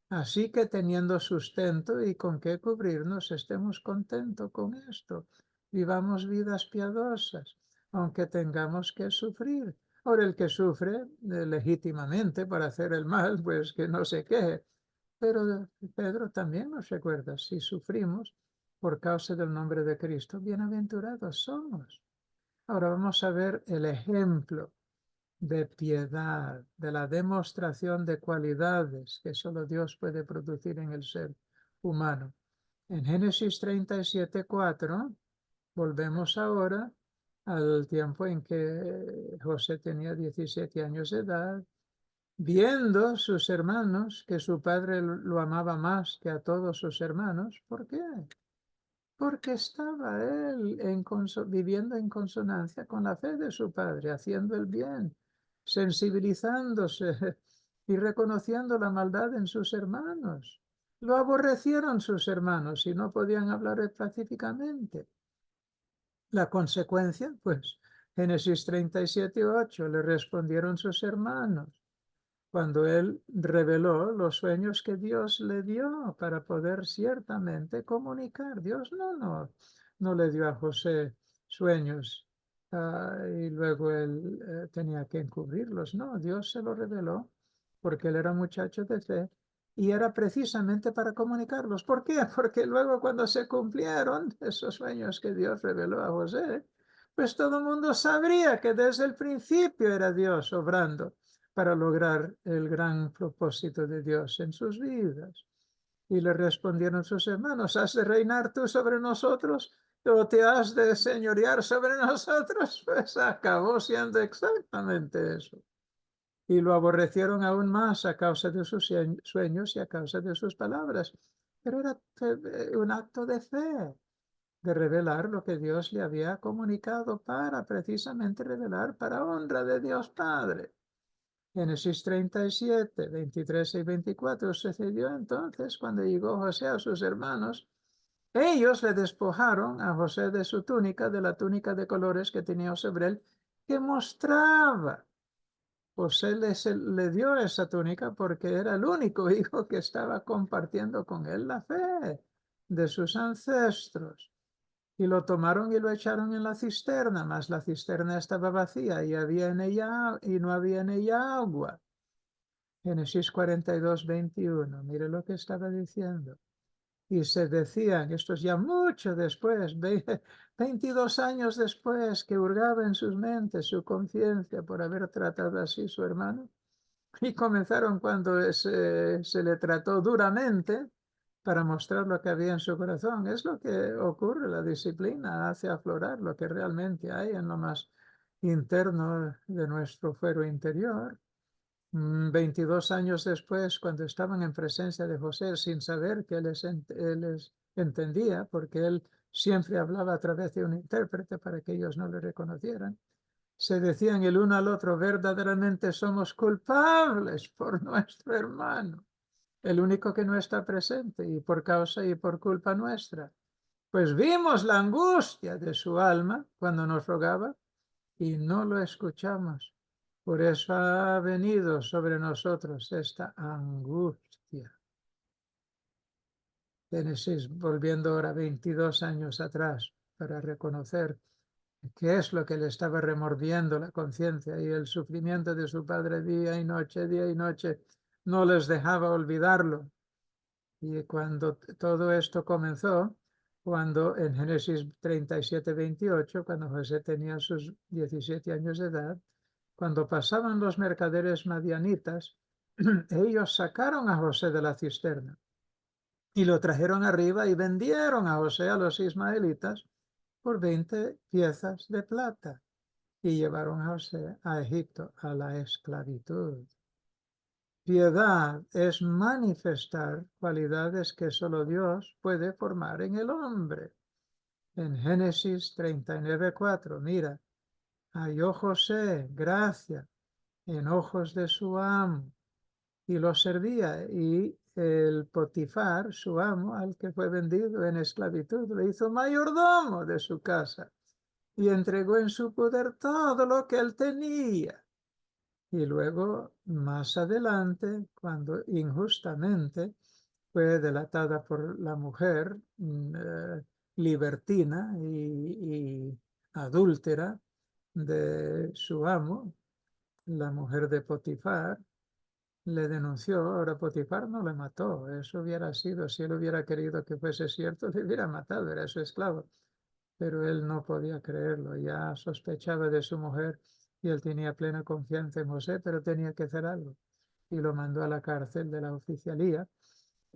Así que teniendo sustento y con qué cubrirnos, estemos contentos con esto. Vivamos vidas piadosas, aunque tengamos que sufrir. Ahora, el que sufre legítimamente para hacer el mal, pues que no se queje. Pero Pedro también nos recuerda, si sufrimos por causa del nombre de Cristo, bienaventurados somos. Ahora vamos a ver el ejemplo de piedad, de la demostración de cualidades que solo Dios puede producir en el ser humano. En Génesis 37:4, volvemos ahora al tiempo en que José tenía 17 años de edad, viendo sus hermanos que su padre lo amaba más que a todos sus hermanos. ¿Por qué? Porque estaba él viviendo en consonancia con la fe de su padre, haciendo el bien, sensibilizándose y reconociendo la maldad en sus hermanos. Lo aborrecieron sus hermanos y no podían hablar pacíficamente. La consecuencia, pues, Génesis 37:8, le respondieron sus hermanos cuando él reveló los sueños que Dios le dio para poder ciertamente comunicar. Dios no le dio a José sueños y luego él tenía que encubrirlos. No, Dios se lo reveló porque él era muchacho de fe y era precisamente para comunicarlos. ¿Por qué? Porque luego cuando se cumplieron esos sueños que Dios reveló a José, pues todo el mundo sabría que desde el principio era Dios obrando para lograr el gran propósito de Dios en sus vidas. Y le respondieron sus hermanos, ¿has de reinar tú sobre nosotros o te has de señorear sobre nosotros? Pues acabó siendo exactamente eso. Y lo aborrecieron aún más a causa de sus sueños y a causa de sus palabras. Pero era un acto de fe, de revelar lo que Dios le había comunicado para precisamente revelar para honra de Dios Padre. Génesis 37, 23 y 24 sucedió entonces cuando llegó José a sus hermanos. Ellos le despojaron a José de su túnica, de la túnica de colores que tenía sobre él, que mostraba. José le dio esa túnica porque era el único hijo que estaba compartiendo con él la fe de sus ancestros. Y lo tomaron y lo echaron en la cisterna, mas la cisterna estaba vacía y había en ella y no había en ella agua. Génesis 42:21. Mire lo que estaba diciendo. Y se decían, esto es ya mucho después, 22 años después, que hurgaba en sus mentes su conciencia por haber tratado así su hermano. Y comenzaron cuando se le trató duramente para mostrar lo que había en su corazón. Es lo que ocurre, la disciplina hace aflorar lo que realmente hay en lo más interno de nuestro fuero interior. 22 años después, cuando estaban en presencia de José, sin saber que él les entendía, porque él siempre hablaba a través de un intérprete para que ellos no le reconocieran, se decían el uno al otro, verdaderamente somos culpables por nuestro hermano, el único que no está presente, y por causa y por culpa nuestra. Pues vimos la angustia de su alma cuando nos rogaba y no lo escuchamos. Por eso ha venido sobre nosotros esta angustia. Génesis, volviendo ahora 22 años atrás, para reconocer qué es lo que le estaba remordiendo la conciencia y el sufrimiento de su padre día y noche, no les dejaba olvidarlo. Y cuando todo esto comenzó, cuando en Génesis 37:28, cuando José tenía sus 17 años de edad, cuando pasaban los mercaderes madianitas, ellos sacaron a José de la cisterna y lo trajeron arriba y vendieron a José a los ismaelitas por 20 piezas de plata y llevaron a José a Egipto a la esclavitud. Piedad es manifestar cualidades que solo Dios puede formar en el hombre. En Génesis 39:4, mira, halló José gracia en ojos de su amo y lo servía. Y el Potifar, su amo, al que fue vendido en esclavitud, le hizo mayordomo de su casa y entregó en su poder todo lo que él tenía. Y luego, más adelante, cuando injustamente fue delatada por la mujer libertina y adúltera de su amo, la mujer de Potifar, le denunció. Ahora Potifar no le mató. Eso hubiera sido, si él hubiera querido que fuese cierto, le hubiera matado, era su esclavo. Pero él no podía creerlo, ya sospechaba de su mujer y él tenía plena confianza en José, pero tenía que hacer algo. Y lo mandó a la cárcel de la oficialía.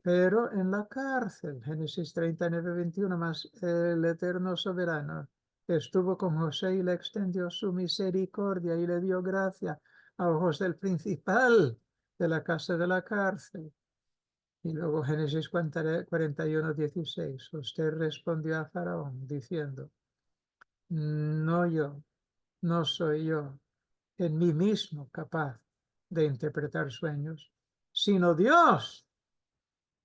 Pero en la cárcel, Génesis 39:21, más el eterno soberano estuvo con José y le extendió su misericordia y le dio gracia a ojos del principal de la casa de la cárcel. Y luego Génesis 41:16, usted respondió a Faraón diciendo, no yo, no soy yo en mí mismo capaz de interpretar sueños, sino Dios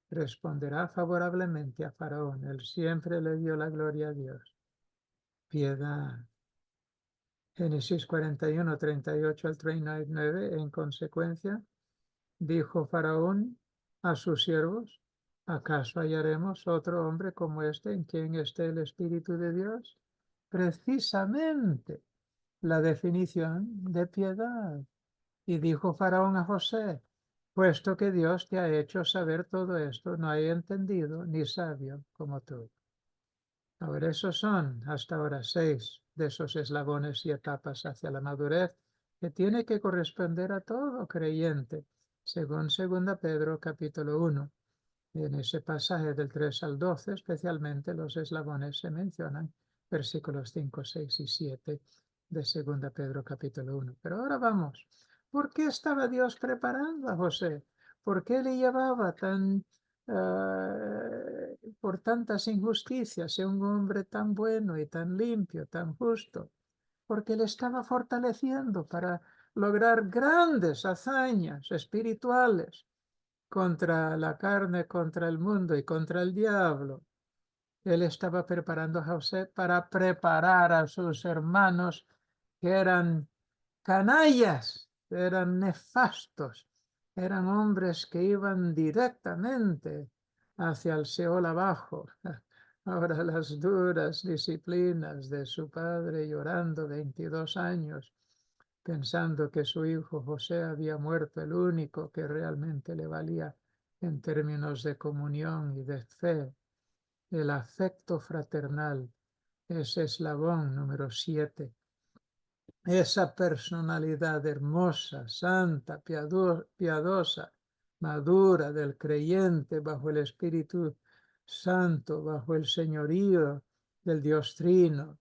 responderá favorablemente a Faraón. Él siempre le dio la gloria a Dios. Piedad. Génesis 41:38 al 39. En consecuencia, dijo Faraón a sus siervos, ¿acaso hallaremos otro hombre como este en quien esté el Espíritu de Dios? Precisamente la definición de piedad. Y dijo Faraón a José, puesto que Dios te ha hecho saber todo esto, no hay entendido ni sabio como tú. Ahora, esos son hasta ahora 6 de esos eslabones y etapas hacia la madurez que tiene que corresponder a todo creyente, según 2 Pedro capítulo 1. En ese pasaje del 3 al 12, especialmente los eslabones se mencionan, versículos 5, 6 y 7 de 2 Pedro capítulo 1. Pero ahora vamos. ¿Por qué estaba Dios preparando a José? ¿Por qué le llevaba por tantas injusticias a un hombre tan bueno y tan limpio, tan justo? Porque le estaba fortaleciendo para lograr grandes hazañas espirituales contra la carne, contra el mundo y contra el diablo. Él estaba preparando a José para preparar a sus hermanos que eran canallas, eran nefastos, eran hombres que iban directamente hacia el Seol abajo. Ahora las duras disciplinas de su padre llorando 22 años, pensando que su hijo José había muerto, el único que realmente le valía en términos de comunión y de fe, el afecto fraternal, ese eslabón número 7, esa personalidad hermosa, santa, piadosa, madura del creyente bajo el Espíritu Santo, bajo el señorío del Dios Trino,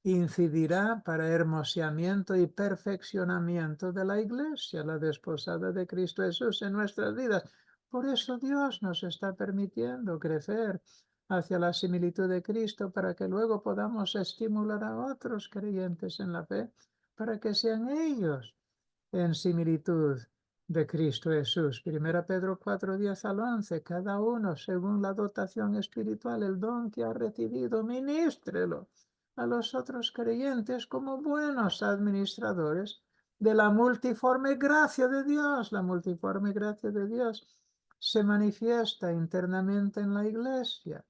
incidirá para hermoseamiento y perfeccionamiento de la iglesia, la desposada de Cristo Jesús en nuestras vidas. Por eso Dios nos está permitiendo crecer hacia la similitud de Cristo para que luego podamos estimular a otros creyentes en la fe para que sean ellos en similitud de Cristo Jesús. 1 Pedro 4:10 al 11, cada uno según la dotación espiritual, el don que ha recibido, ministrelo a los otros creyentes como buenos administradores de la multiforme gracia de Dios. La multiforme gracia de Dios se manifiesta internamente en la iglesia.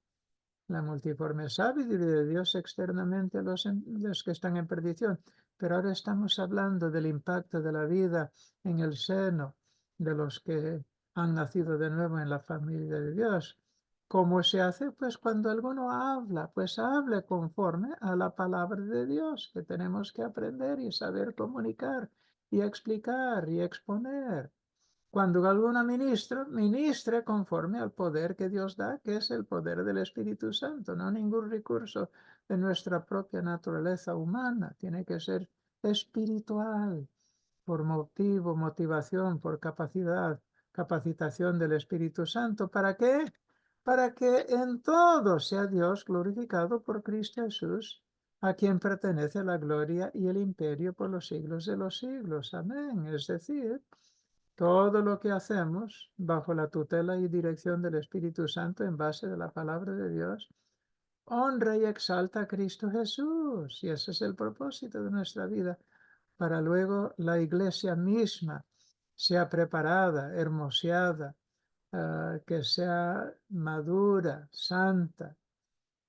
La multiforme sabiduría de Dios externamente a los que están en perdición. Pero ahora estamos hablando del impacto de la vida en el seno de los que han nacido de nuevo en la familia de Dios. ¿Cómo se hace? Pues cuando alguno habla, pues hable conforme a la palabra de Dios, que tenemos que aprender y saber comunicar y explicar y exponer. Cuando alguna ministre conforme al poder que Dios da, que es el poder del Espíritu Santo, no ningún recurso de nuestra propia naturaleza humana, tiene que ser espiritual, por motivación, por capacidad, capacitación del Espíritu Santo. ¿Para qué? para que en todo sea Dios glorificado por Cristo Jesús, a quien pertenece la gloria y el imperio por los siglos de los siglos. Amén. Es decir, todo lo que hacemos bajo la tutela y dirección del Espíritu Santo en base de la palabra de Dios, honra y exalta a Cristo Jesús. Y ese es el propósito de nuestra vida, para luego la iglesia misma sea preparada, hermoseada, que sea madura, santa,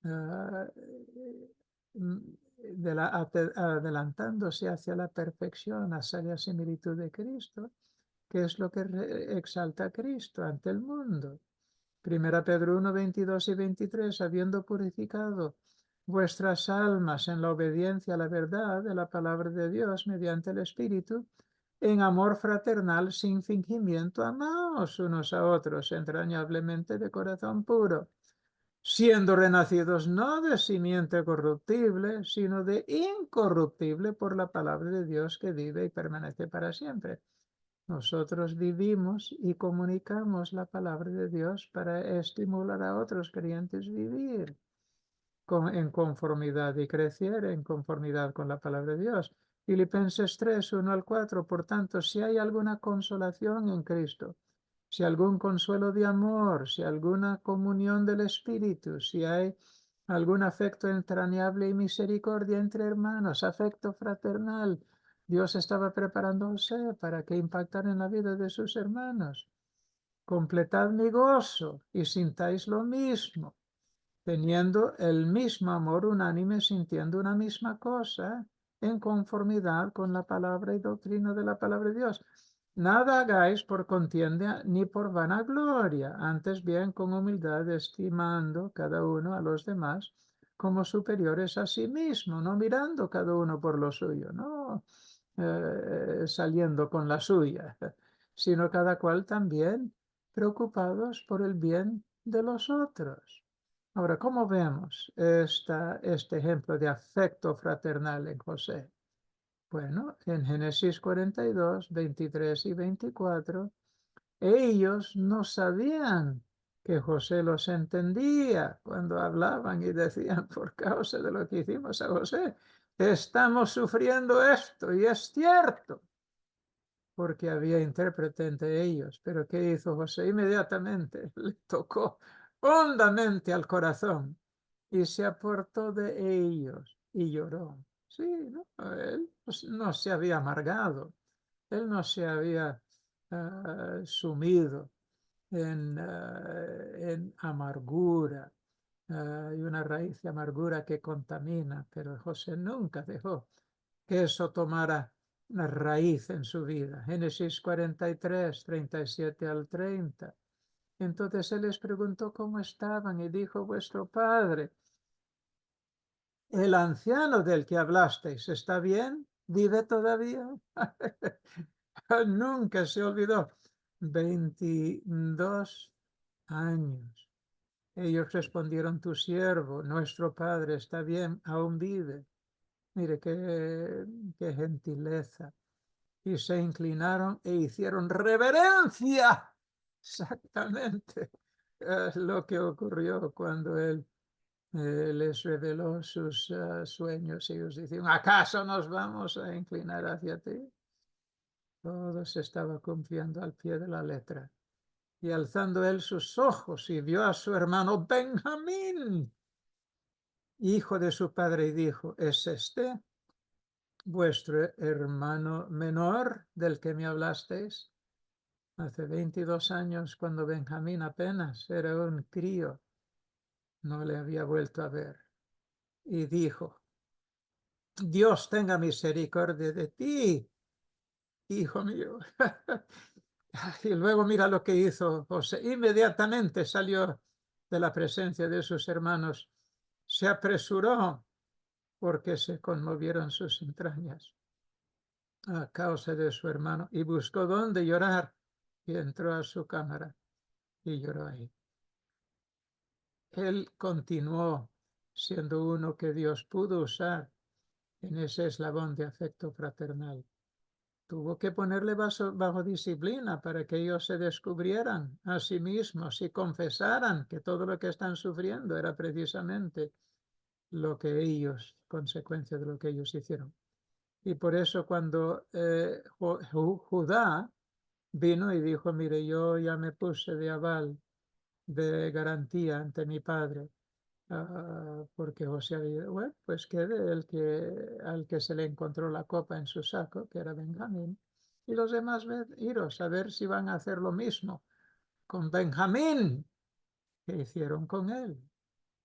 ah, mm, adelantándose hacia la perfección, hacia la similitud de Cristo, que es lo que exalta a Cristo ante el mundo. Primera Pedro 1, 22 y 23, habiendo purificado vuestras almas en la obediencia a la verdad de la palabra de Dios mediante el Espíritu, en amor fraternal sin fingimiento, amaos unos a otros entrañablemente de corazón puro, siendo renacidos no de simiente corruptible, sino de incorruptible por la palabra de Dios que vive y permanece para siempre. Nosotros vivimos y comunicamos la palabra de Dios para estimular a otros creyentes a vivir en conformidad y crecer en conformidad con la palabra de Dios. Filipenses 3, 1 al 4. Por tanto, si hay alguna consolación en Cristo, si algún consuelo de amor, si alguna comunión del Espíritu, si hay algún afecto entrañable y misericordia entre hermanos, afecto fraternal, Dios estaba preparándose para que impactara en la vida de sus hermanos. Completad mi gozo y sintáis lo mismo, teniendo el mismo amor unánime, sintiendo una misma cosa, en conformidad con la palabra y doctrina de la palabra de Dios. Nada hagáis por contienda ni por vanagloria, antes bien con humildad, estimando cada uno a los demás como superiores a sí mismo, no mirando cada uno por lo suyo, no saliendo con la suya, sino cada cual también preocupados por el bien de los otros. Ahora, ¿cómo vemos este ejemplo de afecto fraternal en José? Bueno, en Génesis 42, 23 y 24, ellos no sabían que José los entendía cuando hablaban y decían, por causa de lo que hicimos a José, estamos sufriendo esto y es cierto, porque había intérprete entre ellos. Pero ¿qué hizo José? Inmediatamente le tocó hondamente al corazón y se apartó de ellos y lloró. Sí, ¿no? Él pues, no se había amargado, él no se había sumido en amargura. Hay una raíz de amargura que contamina, pero José nunca dejó que eso tomara una raíz en su vida. Génesis 43, 37 al 30. Entonces él les preguntó cómo estaban y dijo, vuestro padre, el anciano del que hablasteis, ¿está bien? ¿Vive todavía? Nunca se olvidó. 22 años. Ellos respondieron, tu siervo, nuestro padre, está bien, aún vive. Mire qué gentileza. Y se inclinaron e hicieron reverencia. Exactamente lo que ocurrió cuando él les reveló sus sueños. Ellos decían, ¿acaso nos vamos a inclinar hacia ti? Todo se estaba cumpliendo al pie de la letra. Y alzando él sus ojos y vio a su hermano Benjamín, hijo de su padre, y dijo, ¿es este vuestro hermano menor del que me hablasteis? Hace 22 años, cuando Benjamín apenas era un crío, no le había vuelto a ver. Y dijo, Dios tenga misericordia de ti, hijo mío. Y luego mira lo que hizo José. Inmediatamente salió de la presencia de sus hermanos. Se apresuró porque se conmovieron sus entrañas a causa de su hermano y buscó dónde llorar y entró a su cámara y lloró ahí. Él continuó siendo uno que Dios pudo usar en ese eslabón de afecto fraternal. tuvo que ponerle bajo disciplina para que ellos se descubrieran a sí mismos y confesaran que todo lo que están sufriendo era precisamente lo que ellos, consecuencia de lo que ellos hicieron. Y por eso cuando Judá vino y dijo, mire, yo ya me puse de aval, de garantía ante mi padre, porque José había, bueno, pues quede al que se le encontró la copa en su saco, que era Benjamín, y los demás iros a ver si van a hacer lo mismo con Benjamín que hicieron con él,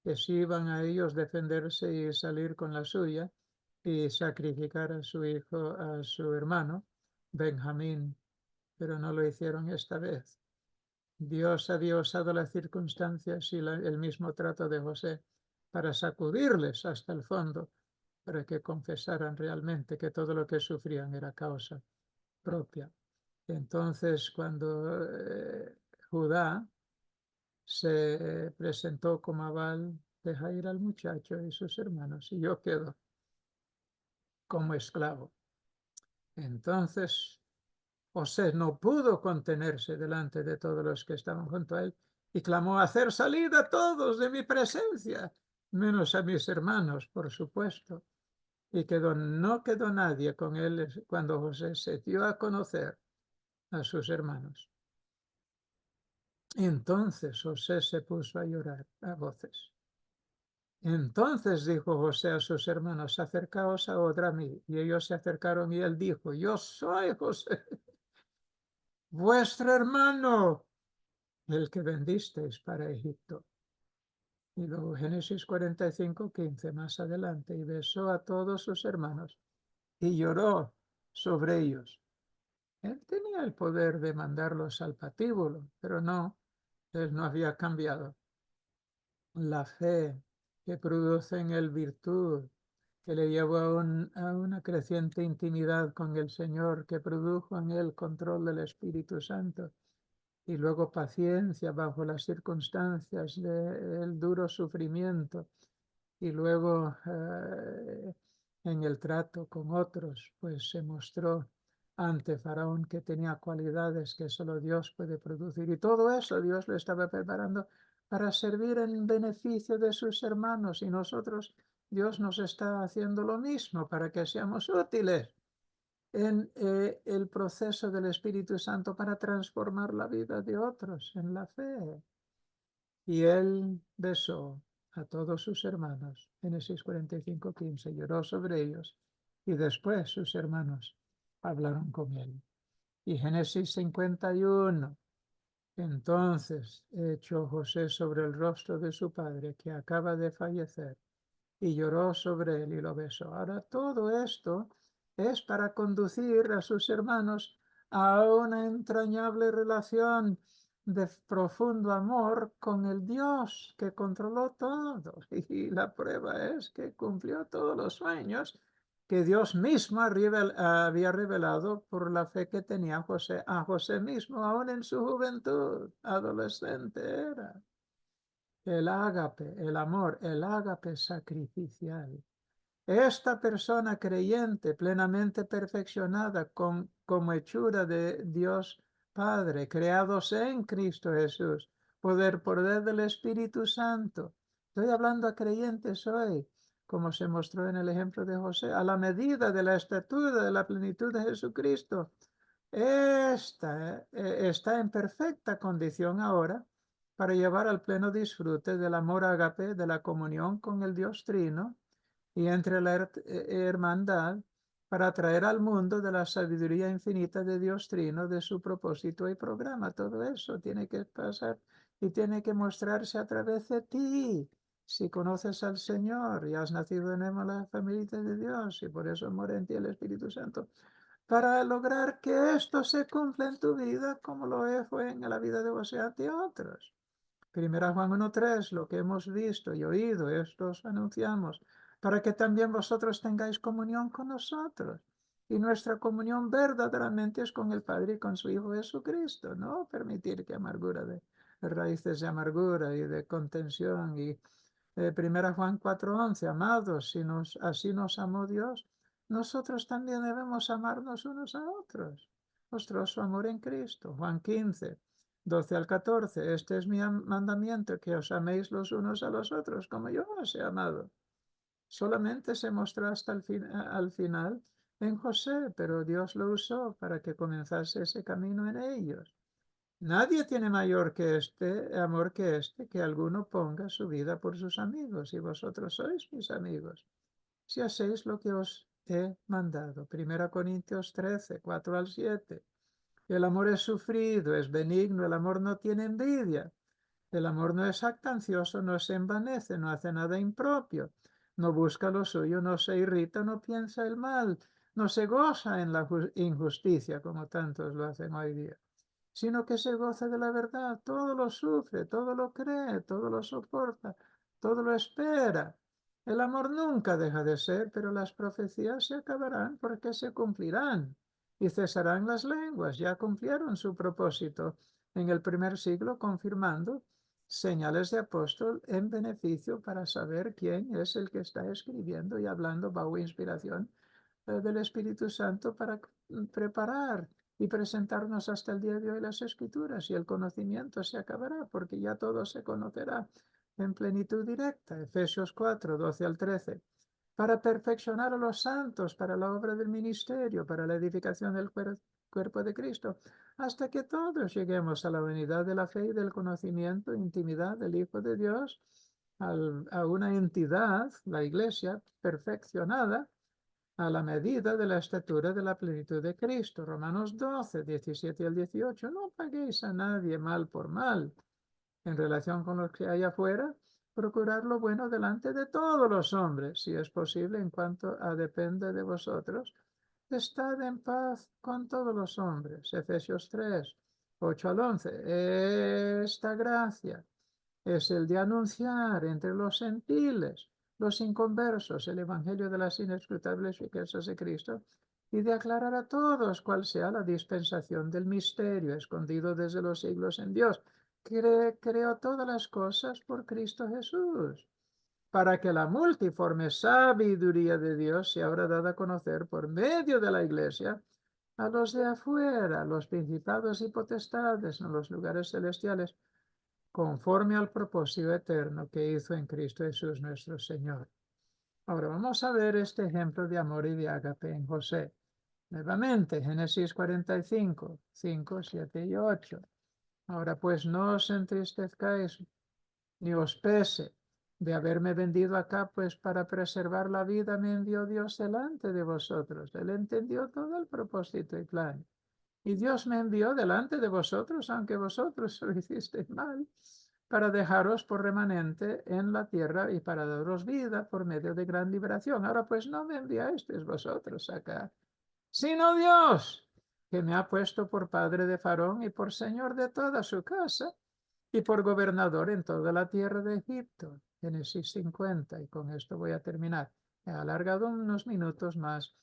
que si iban a ellos defenderse y salir con la suya y sacrificar a su hijo, a su hermano, Benjamín, pero no lo hicieron esta vez. Dios había usado las circunstancias y el mismo trato de José para sacudirles hasta el fondo, para que confesaran realmente que todo lo que sufrían era causa propia. Entonces, cuando Judá se presentó como aval, deja ir al muchacho y sus hermanos, y yo quedo como esclavo. Entonces, José no pudo contenerse delante de todos los que estaban junto a él y clamó: hacer salida a todos de mi presencia, menos a mis hermanos, por supuesto. Y no quedó nadie con él cuando José se dio a conocer a sus hermanos. Entonces José se puso a llorar a voces. Entonces dijo José a sus hermanos: acercaos ahora a mí. Y ellos se acercaron y él dijo: yo soy José, vuestro hermano, el que vendisteis para Egipto. Y luego Génesis 45:15 más adelante, y besó a todos sus hermanos y lloró sobre ellos. Él tenía el poder de mandarlos al patíbulo, pero no, él no había cambiado. La fe que produce en él virtud, que le llevó a una creciente intimidad con el Señor, que produjo en él control del Espíritu Santo, y luego paciencia bajo las circunstancias del duro sufrimiento, y luego en el trato con otros, pues se mostró ante Faraón que tenía cualidades que solo Dios puede producir. Y todo eso Dios lo estaba preparando para servir en beneficio de sus hermanos, y nosotros, Dios nos está haciendo lo mismo para que seamos útiles en el proceso del Espíritu Santo para transformar la vida de otros en la fe. Y él besó a todos sus hermanos. Génesis 45:15, lloró sobre ellos. Y después sus hermanos hablaron con él. Y Génesis 51, entonces echó José sobre el rostro de su padre, que acaba de fallecer, y lloró sobre él y lo besó. Ahora todo esto es para conducir a sus hermanos a una entrañable relación de profundo amor con el Dios que controló todo. Y la prueba es que cumplió todos los sueños que Dios mismo había revelado por la fe que tenía José, a José mismo, aún en su juventud, adolescente era. El ágape, el amor, el ágape sacrificial. Esta persona creyente, plenamente perfeccionada como hechura de Dios Padre, creados en Cristo Jesús, poder del Espíritu Santo. Estoy hablando a creyentes hoy, como se mostró en el ejemplo de José, a la medida de la estatura de la plenitud de Jesucristo. Esta está en perfecta condición ahora para llevar al pleno disfrute del amor ágape, de la comunión con el Dios Trino y entre la hermandad, para traer al mundo de la sabiduría infinita de Dios Trino, de su propósito y programa. Todo eso tiene que pasar y tiene que mostrarse a través de ti. Si conoces al Señor y has nacido de nuevo en la familia de Dios, y por eso mora en ti el Espíritu Santo, para lograr que esto se cumpla en tu vida como fue en la vida de José ante otros. Primera Juan 1:3, lo que hemos visto y oído, esto os anunciamos, para que también vosotros tengáis comunión con nosotros. Y nuestra comunión verdaderamente es con el Padre y con su Hijo Jesucristo, no permitir que raíces de amargura y de contención. Y Primera Juan 4:11, amados, si así nos amó Dios, nosotros también debemos amarnos unos a otros. Mostró su amor en Cristo. Juan 15, 12 al 14. Este es mi mandamiento, que os améis los unos a los otros, como yo os he amado. Solamente se mostró hasta al final en José, pero Dios lo usó para que comenzase ese camino en ellos. Nadie tiene mayor amor que alguno ponga su vida por sus amigos, y vosotros sois mis amigos, si hacéis lo que os he mandado. 1 Corintios 13, 4 al 7. El amor es sufrido, es benigno, el amor no tiene envidia. El amor no es jactancioso, no se envanece, no hace nada impropio, no busca lo suyo, no se irrita, no piensa el mal, no se goza en la injusticia como tantos lo hacen hoy día, sino que se goza de la verdad, todo lo sufre, todo lo cree, todo lo soporta, todo lo espera. El amor nunca deja de ser, pero las profecías se acabarán porque se cumplirán y cesarán las lenguas. Ya cumplieron su propósito en el primer siglo, confirmando señales de apóstol en beneficio para saber quién es el que está escribiendo y hablando bajo inspiración del Espíritu Santo para preparar y presentarnos hasta el día de hoy las Escrituras, y el conocimiento se acabará porque ya todo se conocerá en plenitud directa. Efesios 4, 12 al 13. Para perfeccionar a los santos, para la obra del ministerio, para la edificación del cuerpo de Cristo, hasta que todos lleguemos a la unidad de la fe y del conocimiento e intimidad del Hijo de Dios, a una entidad, la Iglesia, perfeccionada a la medida de la estatura de la plenitud de Cristo. Romanos 12, 17 al 18. No paguéis a nadie mal por mal. En relación con los que hay afuera, procurar lo bueno delante de todos los hombres, si es posible, en cuanto a depende de vosotros. Estad en paz con todos los hombres. Efesios 3, 8 al 11. Esta gracia es el de anunciar entre los gentiles, los inconversos, el evangelio de las inescrutables riquezas de Cristo, y de aclarar a todos cuál sea la dispensación del misterio escondido desde los siglos en Dios, que creó todas las cosas por Cristo Jesús, para que la multiforme sabiduría de Dios sea ahora dada a conocer por medio de la Iglesia a los de afuera, los principados y potestades en los lugares celestiales, conforme al propósito eterno que hizo en Cristo Jesús nuestro Señor. Ahora vamos a ver este ejemplo de amor y de ágape en José. Nuevamente, Génesis 45, 5, 7 y 8. Ahora pues no os entristezcáis ni os pese de haberme vendido acá, pues para preservar la vida me envió Dios delante de vosotros. Él entendió todo el propósito y plan. Y Dios me envió delante de vosotros, aunque vosotros lo hicisteis mal, para dejaros por remanente en la tierra y para daros vida por medio de gran liberación. Ahora pues no me enviasteis vosotros acá, sino Dios, que me ha puesto por padre de Faraón y por señor de toda su casa y por gobernador en toda la tierra de Egipto. Génesis 50, y con esto voy a terminar. He alargado unos minutos más,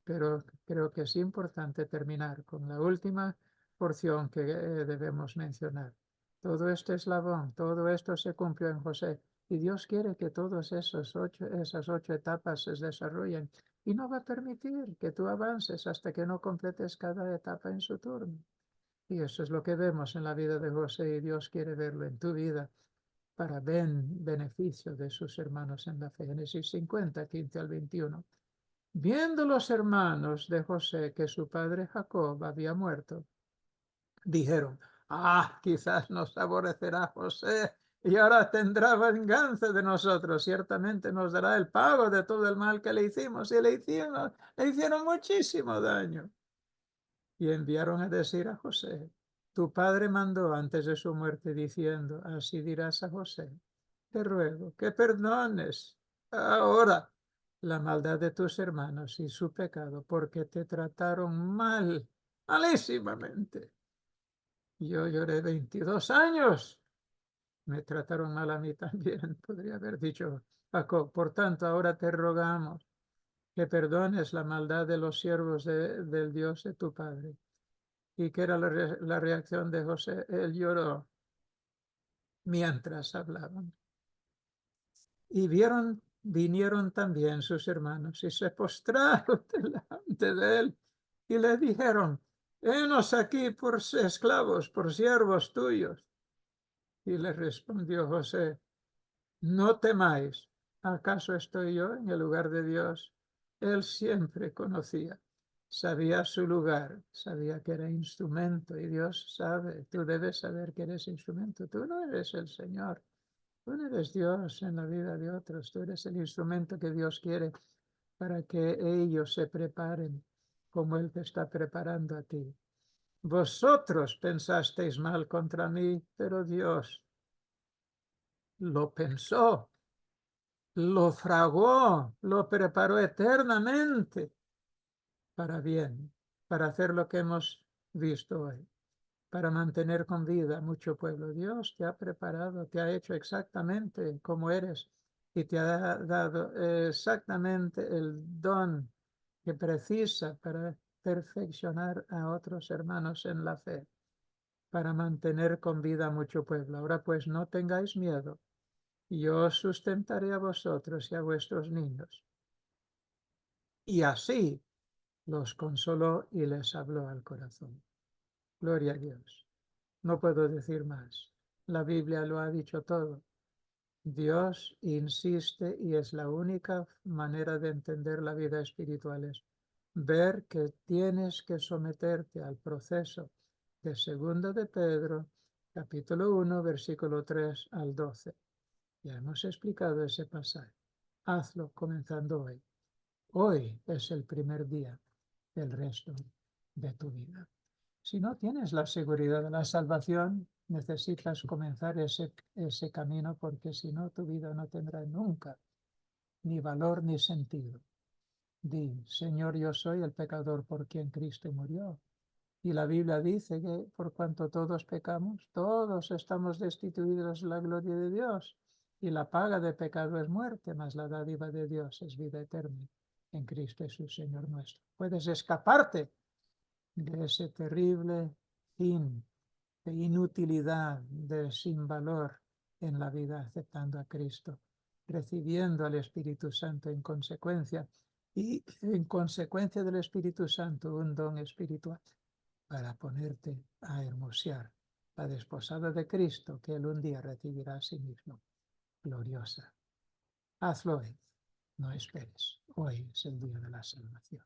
pero creo que es importante terminar con la última porción que debemos mencionar. Todo este eslabón, todo esto se cumplió en José, y Dios quiere que todas esas ocho etapas se desarrollen, y no va a permitir que tú avances hasta que no completes cada etapa en su turno. Y eso es lo que vemos en la vida de José, y Dios quiere verlo en tu vida para beneficio de sus hermanos en la fe. Génesis 50, 15 al 21. Viendo los hermanos de José que su padre Jacob había muerto, dijeron: quizás nos aborrecerá José y ahora tendrá venganza de nosotros. Ciertamente nos dará el pago de todo el mal que le hicimos, y le hicieron muchísimo daño. Y enviaron a decir a José: tu padre mandó antes de su muerte diciendo, así dirás a José: te ruego que perdones ahora la maldad de tus hermanos y su pecado, porque te trataron mal, malísimamente. Yo lloré 22 años. Me trataron mal a mí también, podría haber dicho Jacob. Por tanto, ahora te rogamos que perdones la maldad de los siervos del Dios de tu padre. ¿Y qué era la reacción de José? Él lloró mientras hablaban. Y vieron vinieron también sus hermanos y se postraron delante de él y le dijeron, henos aquí por esclavos, por siervos tuyos. Y le respondió José, no temáis, ¿acaso estoy yo en el lugar de Dios? Él siempre conocía, sabía su lugar, sabía que era instrumento y Dios sabe, tú debes saber que eres instrumento, tú no eres el Señor. Tú no eres Dios en la vida de otros, tú eres el instrumento que Dios quiere para que ellos se preparen como Él te está preparando a ti. Vosotros pensasteis mal contra mí, pero Dios lo pensó, lo fragó, lo preparó eternamente para bien, para hacer lo que hemos visto hoy, para mantener con vida mucho pueblo. Dios te ha preparado, te ha hecho exactamente como eres y te ha dado exactamente el don que precisa para perfeccionar a otros hermanos en la fe, para mantener con vida mucho pueblo. Ahora pues no tengáis miedo, yo os sustentaré a vosotros y a vuestros niños. Y así los consoló y les habló al corazón. Gloria a Dios. No puedo decir más. La Biblia lo ha dicho todo. Dios insiste y es la única manera de entender la vida espiritual, es ver que tienes que someterte al proceso de segundo de Pedro, capítulo 1, versículo 3 al 12. Ya hemos explicado ese pasaje. Hazlo comenzando hoy. Hoy es el primer día del resto de tu vida. Si no tienes la seguridad de la salvación, necesitas comenzar ese camino porque si no, tu vida no tendrá nunca ni valor ni sentido. Di, Señor, yo soy el pecador por quien Cristo murió. Y la Biblia dice que por cuanto todos pecamos, todos estamos destituidos de la gloria de Dios. Y la paga de pecado es muerte, mas la dádiva de Dios es vida eterna en Cristo Jesús, Señor nuestro. Puedes escaparte de ese terrible fin de inutilidad, de sin valor en la vida, aceptando a Cristo, recibiendo al Espíritu Santo en consecuencia y en consecuencia del Espíritu Santo un don espiritual para ponerte a hermosear la desposada de Cristo que él un día recibirá a sí mismo, gloriosa. Hazlo hoy, no esperes, hoy es el día de la salvación.